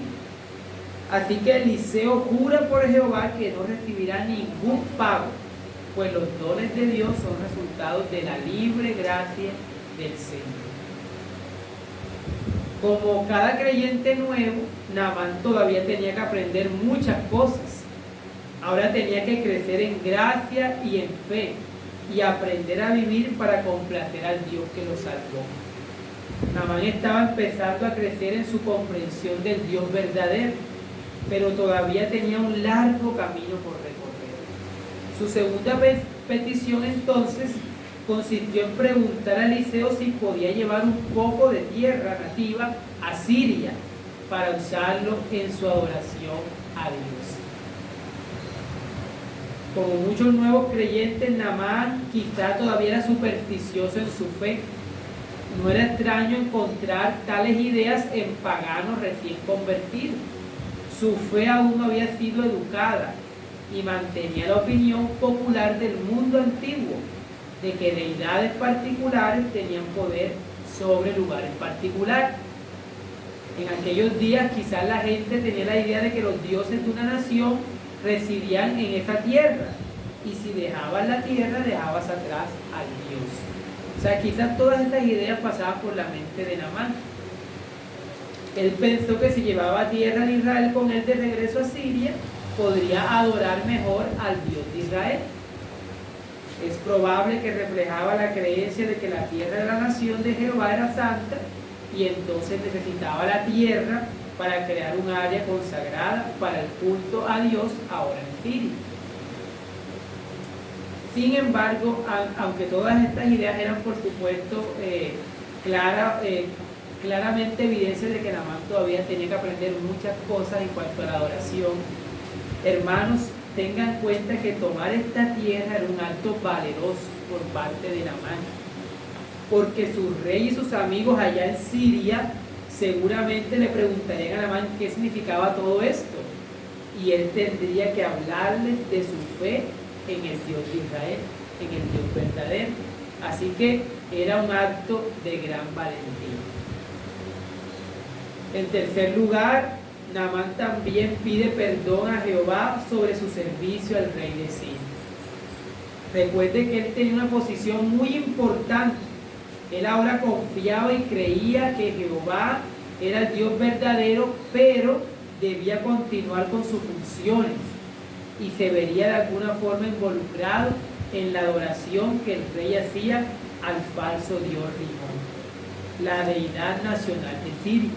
Así que Eliseo jura por Jehová que no recibirá ningún pago, pues los dones de Dios son resultados de la libre gracia del Señor. Como cada creyente nuevo, Naamán todavía tenía que aprender muchas cosas. Ahora tenía que crecer en gracia y en fe y aprender a vivir para complacer al Dios que lo salvó. Naamán estaba empezando a crecer en su comprensión del Dios verdadero, pero todavía tenía un largo camino por recorrer. Su segunda petición entonces consistió en preguntar a Eliseo si podía llevar un poco de tierra nativa a Siria para usarlo en su adoración a Dios. Como muchos nuevos creyentes, Naamán quizá todavía era supersticioso en su fe. No era extraño encontrar tales ideas en paganos recién convertidos. Su fe aún no había sido educada y mantenía la opinión popular del mundo antiguo de que deidades particulares tenían poder sobre lugares particulares. En aquellos días quizás la gente tenía la idea de que los dioses de una nación residían en esa tierra, y si dejabas la tierra dejabas atrás al Dios. O sea, quizás todas estas ideas pasaban por la mente de Naamán. Él pensó que si llevaba tierra de Israel con él de regreso a Siria, podría adorar mejor al Dios de Israel. Es probable que reflejaba la creencia de que la tierra de la nación de Jehová era santa y entonces necesitaba la tierra para crear un área consagrada para el culto a Dios ahora en Siria. Sin embargo, aunque todas estas ideas eran por supuesto claramente evidencias de que Naamán todavía tenía que aprender muchas cosas en cuanto a la adoración, hermanos, tengan en cuenta que tomar esta tierra era un acto valeroso por parte de Naamán, porque su rey y sus amigos allá en Siria seguramente le preguntarían a Naamán qué significaba todo esto, y él tendría que hablarles de su fe en el Dios de Israel, en el Dios verdadero. Así que era un acto de gran valentía. En tercer lugar, Naamán también pide perdón a Jehová sobre su servicio al rey de Siria. Recuerde que él tenía una posición muy importante. Él ahora confiaba y creía que Jehová era el Dios verdadero, pero debía continuar con sus funciones y se vería de alguna forma involucrado en la adoración que el rey hacía al falso dios Rimón, la deidad nacional de Siria.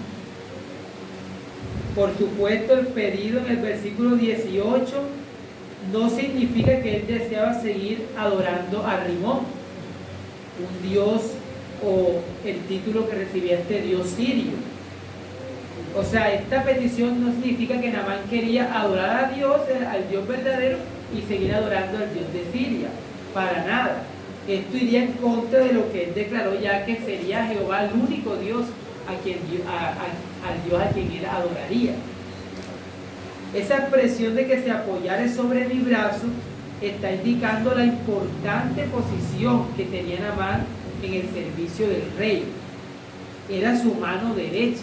Por supuesto, el pedido en el versículo 18 no significa que él deseaba seguir adorando a Rimón, un dios o el título que recibía este dios sirio. O sea, esta petición no significa que Naamán quería adorar a Dios, al Dios verdadero, y seguir adorando al Dios de Siria. Para nada. Esto iría en contra de lo que él declaró, ya que sería Jehová el único Dios al Dios a quien él adoraría. Esa expresión de que se apoyara sobre mi brazo está indicando la importante posición que tenía Naamán en el servicio del rey. Era su mano derecha.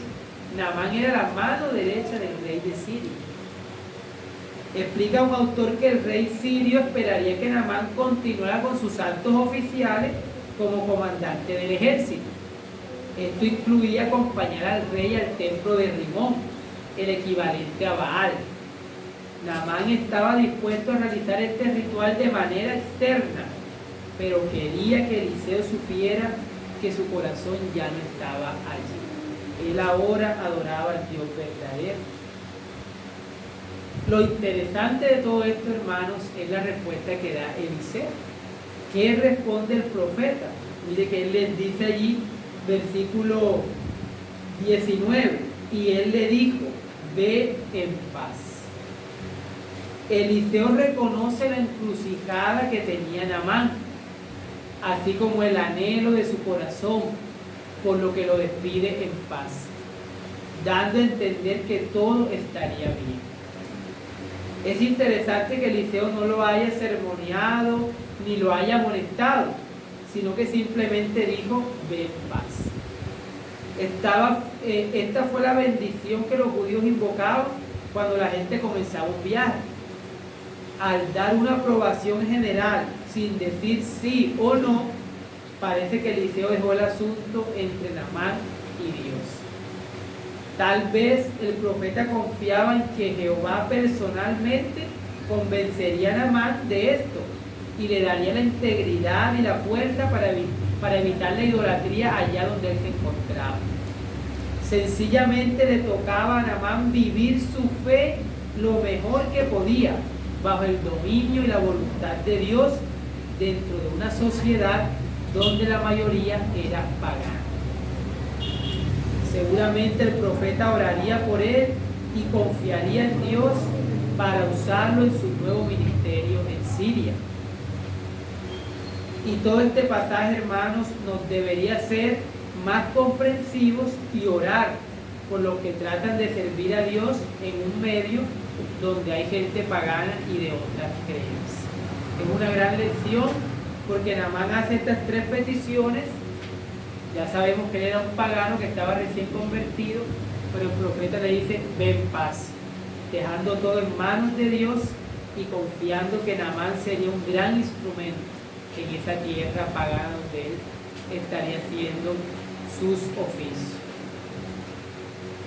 Naamán era la mano derecha del rey de Siria. Explica un autor que el rey sirio esperaría que Naamán continuara con sus altos oficiales como comandante del ejército. Esto incluía acompañar al rey al templo de Rimón, el equivalente a Baal. Naamán estaba dispuesto a realizar este ritual de manera externa, pero quería que Eliseo supiera que su corazón ya no estaba allí. Él ahora adoraba al Dios verdadero. Lo interesante de todo esto, hermanos, es la respuesta que da Eliseo. ¿Qué responde el profeta? Mire que él les dice allí, versículo 19, y él le dijo, ve en paz. Eliseo reconoce la encrucijada que tenía Naamán, así como el anhelo de su corazón, por lo que lo despide en paz, dando a entender que todo estaría bien. Es interesante que Eliseo no lo haya sermoneado ni lo haya amonestado, sino que simplemente dijo, ve en paz. Esta fue la bendición que los judíos invocaban cuando la gente comenzaba un viaje. Al dar una aprobación general sin decir sí o no, parece que Eliseo dejó el asunto entre Naamán y Dios. Tal vez el profeta confiaba en que Jehová personalmente convencería a Naamán de esto y le daría la integridad y la fuerza para evitar la idolatría allá donde él se encontraba. Sencillamente le tocaba a Naamán vivir su fe lo mejor que podía, bajo el dominio y la voluntad de Dios, dentro de una sociedad donde la mayoría era pagana. Seguramente el profeta oraría por él y confiaría en Dios para usarlo en su nuevo ministerio en Siria. Y todo este pasaje, hermanos, nos debería hacer más comprensivos y orar por los que tratan de servir a Dios en un medio donde hay gente pagana y de otras creencias. Es una gran lección porque Naamán hace estas tres peticiones. Ya sabemos que él era un pagano que estaba recién convertido, pero el profeta le dice, ve en paz, dejando todo en manos de Dios y confiando que Naamán sería un gran instrumento en esa tierra pagana donde él estaría haciendo sus oficios.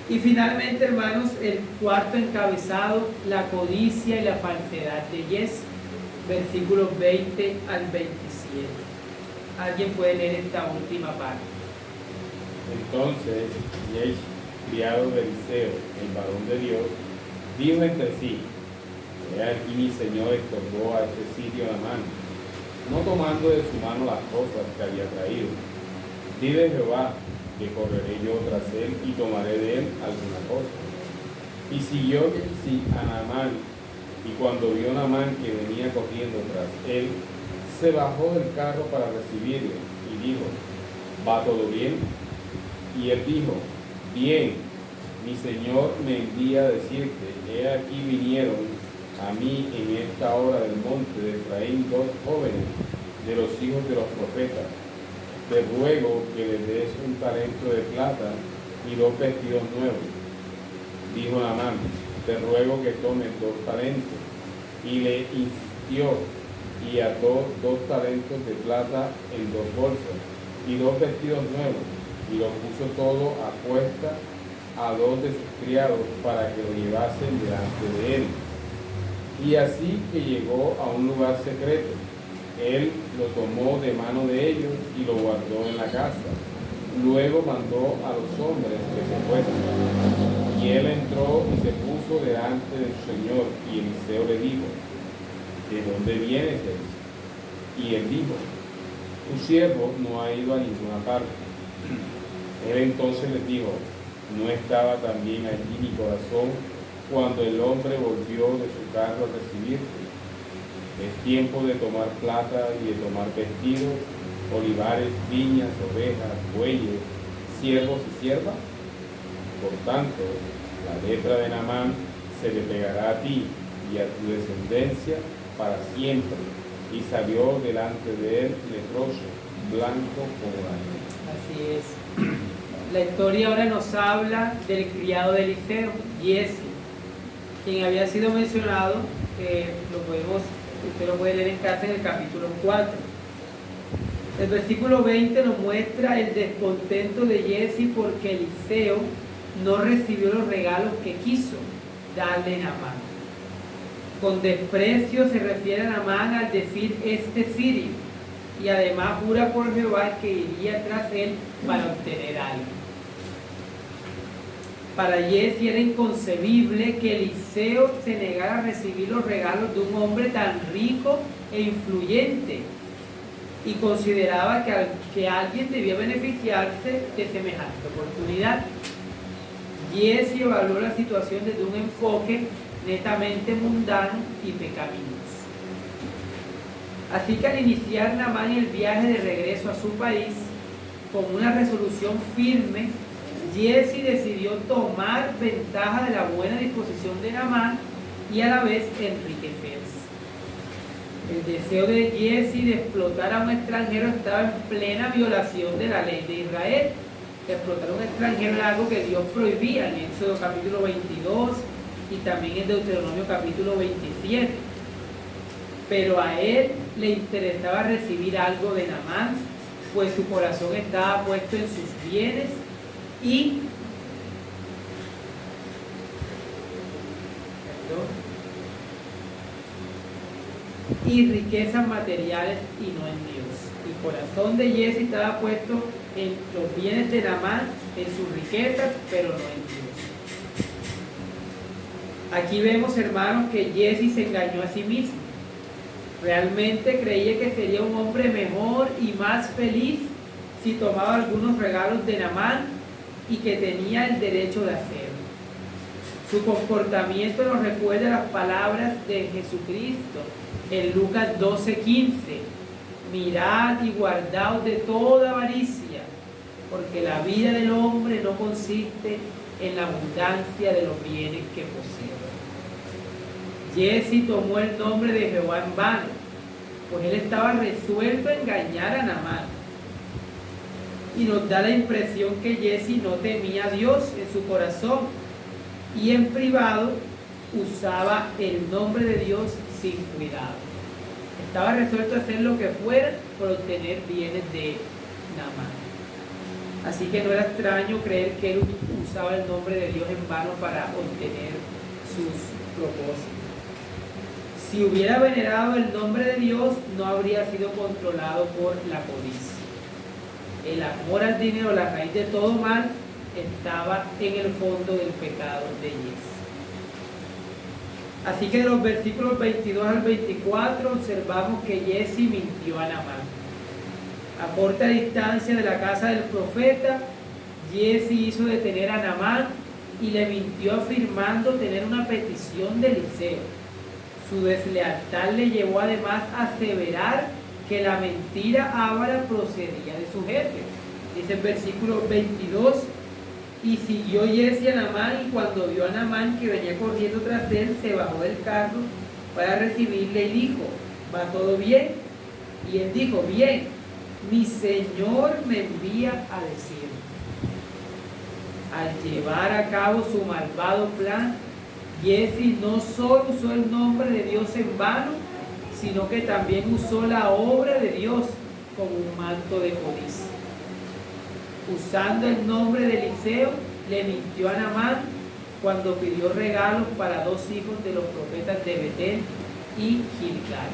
Y finalmente, hermanos, el cuarto encabezado, la codicia y la falsedad de Jesse, versículos 20 al 27. ¿Alguien puede leer esta última parte? Entonces, Jesse, criado de Eliseo, el varón de Dios, dijo entre sí, he aquí mi señor estorbó a este sirio Naamán, no tomando de su mano las cosas que había traído. Vive Jehová, que correré yo tras él y tomaré de él alguna cosa. Y siguió a Naamán, y cuando vio Naamán que venía corriendo tras él, se bajó del carro para recibirle, y dijo, ¿va todo bien? Y él dijo, bien, mi señor me envía a decirte, he aquí vinieron a mí en esta hora del monte de Efraín dos jóvenes de los hijos de los profetas. Te ruego que les des un talento de plata y 2 vestidos nuevos. Dijo Naamán, te ruego que tomes 2 talentos. Y le insistió y ató 2 talentos de plata en 2 bolsas y 2 vestidos nuevos, y lo puso todo a cuesta a 2 de sus criados para que lo llevasen delante de él. Y así que llegó a un lugar secreto, él lo tomó de mano de ellos y lo guardó en la casa. Luego mandó a los hombres que se fuesen. Y él entró y se puso delante del Señor, y Eliseo le dijo, ¿de dónde vienes? Y él dijo, tu siervo no ha ido a ninguna parte. Él entonces les dijo, ¿no estaba también allí mi corazón cuando el hombre volvió de su carro a recibirte? Es tiempo de tomar plata y de tomar vestidos, olivares, viñas, ovejas, bueyes, siervos y siervas. Por tanto, la lepra de Naamán se le pegará a ti y a tu descendencia para siempre. Y salió delante de él leproso, blanco como la nieve. Así es. La historia ahora nos habla del criado de Eliseo, Giezi, quien había sido mencionado, usted lo puede leer en casa en el capítulo 4. El versículo 20 nos muestra el descontento de Giezi porque Eliseo no recibió los regalos que quiso darle a Naamán. Con desprecio se refiere a Naamán al decir este sirio, y además jura por Jehová que iría tras él para obtener algo. Para Giezi era inconcebible que Eliseo se negara a recibir los regalos de un hombre tan rico e influyente, y consideraba que alguien debía beneficiarse de semejante oportunidad. Giezi evaluó la situación desde un enfoque netamente mundano y pecaminoso. Así que al iniciar Naamán el viaje de regreso a su país, con una resolución firme, Giezi decidió tomar ventaja de la buena disposición de Naamán y a la vez enriquecerse. El deseo de Giezi de explotar a un extranjero estaba en plena violación de la ley de Israel. Explotar a un extranjero era algo que Dios prohibía en Éxodo capítulo 22 y también en Deuteronomio capítulo 27. Pero a él le interesaba recibir algo de Naamán, pues su corazón estaba puesto en sus bienes y riquezas materiales y no en Dios. El corazón de Giezi estaba puesto en los bienes de Naamán, en sus riquezas, pero no en Dios. Aquí vemos, hermanos, que Giezi se engañó a sí mismo. Realmente creía que sería un hombre mejor y más feliz si tomaba algunos regalos de Naamán y que tenía el derecho de hacerlo. Su comportamiento nos recuerda las palabras de Jesucristo en Lucas 12:15. Mirad y guardaos de toda avaricia, porque la vida del hombre no consiste en la abundancia de los bienes que posee. Giezi tomó el nombre de Jehová en vano, pues él estaba resuelto a engañar a Naamán. Y nos da la impresión que Giezi no temía a Dios en su corazón y en privado usaba el nombre de Dios sin cuidado. Estaba resuelto a hacer lo que fuera por obtener bienes de Naamán. Así que no era extraño creer que él usaba el nombre de Dios en vano para obtener sus propósitos. Si hubiera venerado el nombre de Dios, no habría sido controlado por la codicia. El amor al dinero, la raíz de todo mal, estaba en el fondo del pecado de Giezi. Así que de los versículos 22 al 24 observamos que Giezi mintió a Naamán. A corta distancia de la casa del profeta, Giezi hizo detener a Naamán y le mintió afirmando tener una petición de Eliseo. Su deslealtad le llevó además a aseverar que la mentira avara procedía de su jefe. Dice el versículo 22, y siguió Giezi a Naamán, y cuando vio a Naamán que venía corriendo tras él, se bajó del carro para recibirle y dijo, ¿va todo bien? Y él dijo, bien, mi Señor me envía a decir. Al llevar a cabo su malvado plan, Giezi no solo usó el nombre de Dios en vano, sino que también usó la obra de Dios como un manto de codicia. Usando el nombre de Eliseo, le mintió a Naamán cuando pidió regalos para 2 hijos de los profetas de Betel y Gilgal.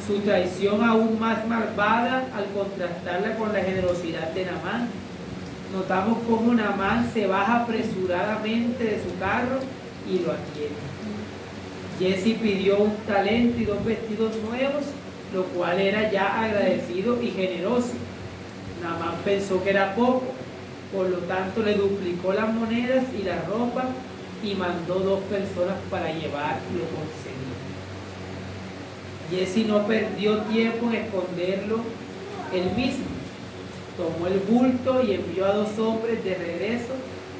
Su traición aún más malvada al contrastarla con la generosidad de Naamán. Notamos cómo Naamán se baja apresuradamente de su carro y lo adquiere. Giezi pidió un talento y 2 vestidos nuevos, lo cual era ya agradecido y generoso. Naamán pensó que era poco, por lo tanto le duplicó las monedas y la ropa y mandó 2 personas para llevar lo concedido. Giezi no perdió tiempo en esconderlo él mismo. Tomó el bulto y envió a 2 hombres de regreso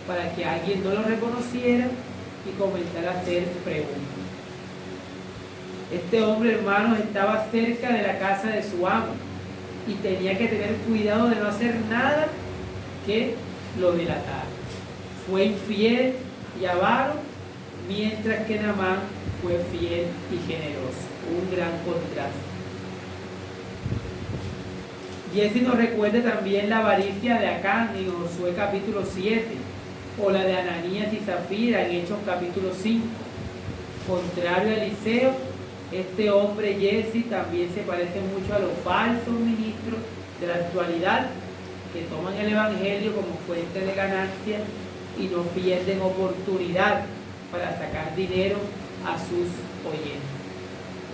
para que alguien no lo reconociera y comenzara a hacer preguntas. Este hombre, hermanos, estaba cerca de la casa de su amo y tenía que tener cuidado de no hacer nada que lo delatara. Fue infiel y avaro, mientras que Naamán fue fiel y generoso. Un gran contraste. Giezi nos recuerda también la avaricia de Acán en Josué capítulo 7, o la de Ananías y Zafira en Hechos capítulo 5. Contrario a Eliseo, este hombre Giezi también se parece mucho a los falsos ministros de la actualidad que toman el evangelio como fuente de ganancia y no pierden oportunidad para sacar dinero a sus oyentes.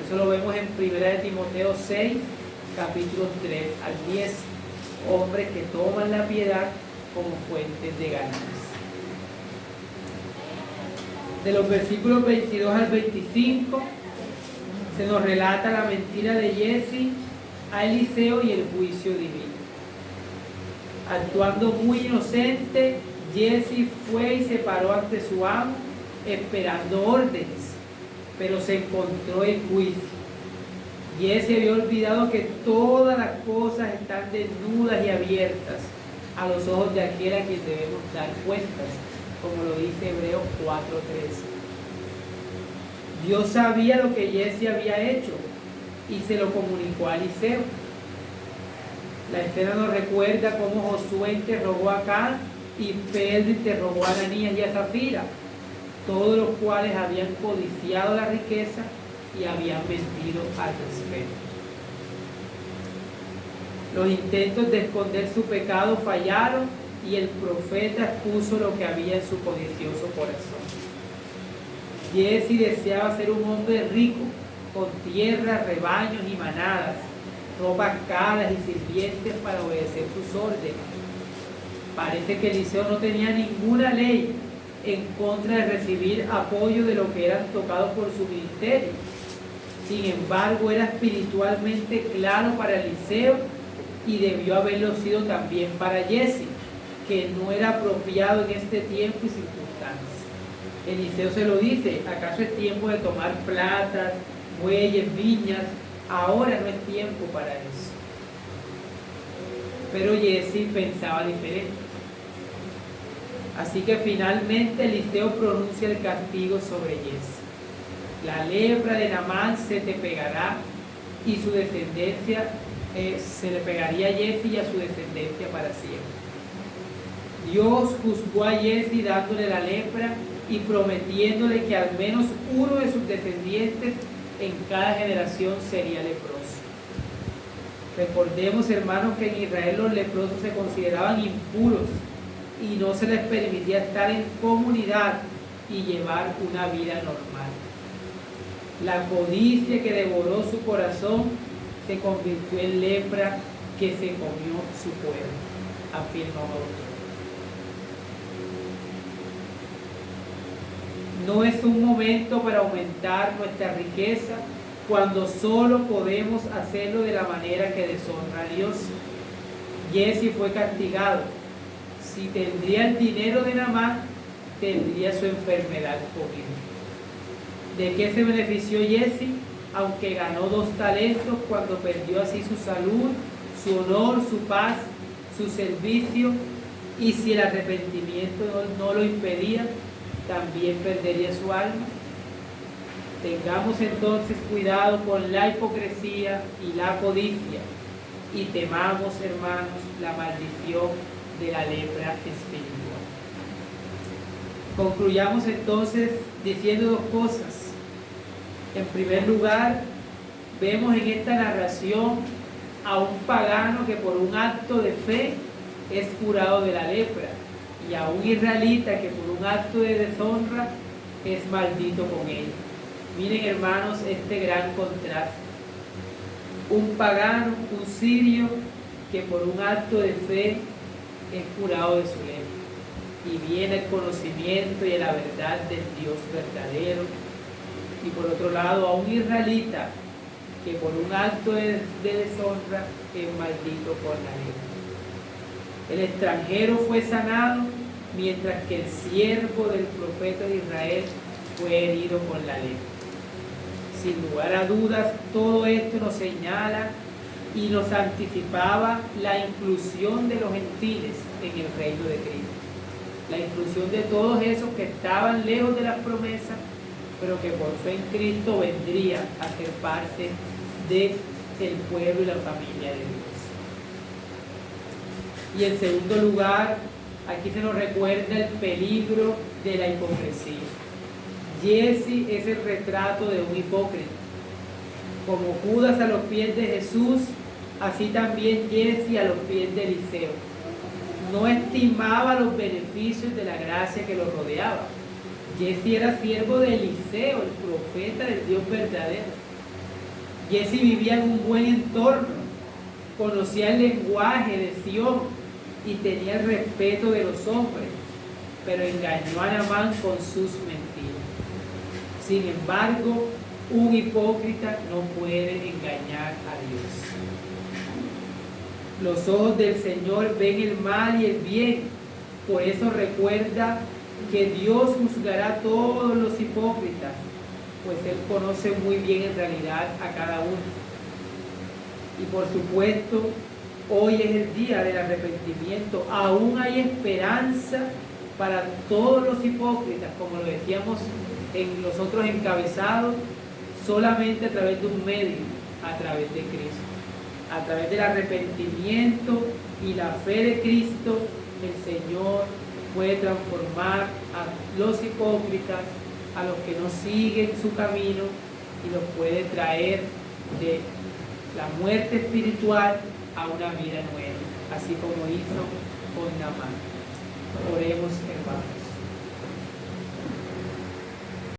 Eso lo vemos en 1 de Timoteo 6, capítulos 3 al 10. Hombres que toman la piedad como fuentes de ganancia. De los versículos 22 al 25 se nos relata la mentira de Giezi a Eliseo y el juicio divino. Actuando muy inocente, Giezi fue y se paró ante su amo esperando órdenes, pero se encontró el juicio. Giezi había olvidado que todas las cosas están desnudas y abiertas a los ojos de aquel a quien debemos dar cuentas, como lo dice Hebreos 4:13. Dios sabía lo que Giezi había hecho y se lo comunicó a Eliseo. La escena nos recuerda cómo Josué interrogó a Acán y Pedro interrogó a Ananías y a Zafira, todos los cuales habían codiciado la riqueza y habían mentido al respecto. Los intentos de esconder su pecado fallaron y el profeta expuso lo que había en su codicioso corazón. Giezi deseaba ser un hombre rico, con tierras, rebaños y manadas, ropas caras y sirvientes para obedecer sus órdenes. Parece que Eliseo no tenía ninguna ley en contra de recibir apoyo de lo que eran tocados por su ministerio. Sin embargo, era espiritualmente claro para Eliseo y debió haberlo sido también para Giezi, que no era apropiado en este tiempo y circunstancias. Eliseo se lo dice: ¿acaso es tiempo de tomar platas, bueyes, viñas? Ahora no es tiempo para eso. Pero Giezi pensaba diferente. Así que finalmente Eliseo pronuncia el castigo sobre Giezi. La lepra de Naamán se te pegará y su descendencia se le pegaría a Giezi y a su descendencia para siempre. Dios juzgó a Giezi dándole la lepra y prometiéndole que al menos uno de sus descendientes en cada generación sería leproso. Recordemos, hermanos, que en Israel los leprosos se consideraban impuros y no se les permitía estar en comunidad y llevar una vida normal. La codicia que devoró su corazón se convirtió en lepra que se comió su pueblo, afirma otro. No es un momento para aumentar nuestra riqueza cuando solo podemos hacerlo de la manera que deshonra a Dios. Giezi fue castigado. Si tendría el dinero de Naamán, tendría su enfermedad con él. ¿De qué se benefició Giezi? Aunque ganó 2 talentos cuando perdió así su salud, su honor, su paz, su servicio, y si el arrepentimiento no lo impedía, también perdería su alma. Tengamos entonces cuidado con la hipocresía y la codicia y temamos, hermanos, la maldición de la lepra espiritual. Concluyamos entonces diciendo 2 cosas. En primer lugar, vemos en esta narración a un pagano que por un acto de fe es curado de la lepra, y a un israelita que por un acto de deshonra es maldito con ella. Miren, hermanos, este gran contraste. Un pagano, un sirio, que por un acto de fe es curado de su lepra y viene el conocimiento y la verdad del Dios verdadero. Y por otro lado, a un israelita que por un acto de deshonra es maldito por la ley. El extranjero fue sanado, mientras que el siervo del profeta de Israel fue herido con la ley. Sin lugar a dudas, todo esto nos señala y nos anticipaba la inclusión de los gentiles en el reino de Cristo. La inclusión de todos esos que estaban lejos de las promesas, pero que por fe en Cristo vendría a ser parte del pueblo y la familia de Dios. Y en segundo lugar, aquí se nos recuerda el peligro de la hipocresía. Jesse es el retrato de un hipócrita. Como Judas a los pies de Jesús, así también Jesse a los pies de Eliseo. No estimaba los beneficios de la gracia que lo rodeaba. Jesse era siervo de Eliseo, el profeta del Dios verdadero. Jesse vivía en un buen entorno, conocía el lenguaje de Sion y tenía el respeto de los hombres, pero engañó a Naamán con sus mentiras. Sin embargo, un hipócrita no puede engañar a Dios. Los ojos del Señor ven el mal y el bien. Por eso recuerda que Dios juzgará a todos los hipócritas, pues Él conoce muy bien en realidad a cada uno. Y por supuesto, hoy es el día del arrepentimiento. Aún hay esperanza para todos los hipócritas, como lo decíamos en los otros encabezados, solamente a través de un medio, a través de Cristo. A través del arrepentimiento y la fe de Cristo, el Señor puede transformar a los hipócritas, a los que no siguen su camino, y los puede traer de la muerte espiritual a una vida nueva, así como hizo con Naamán.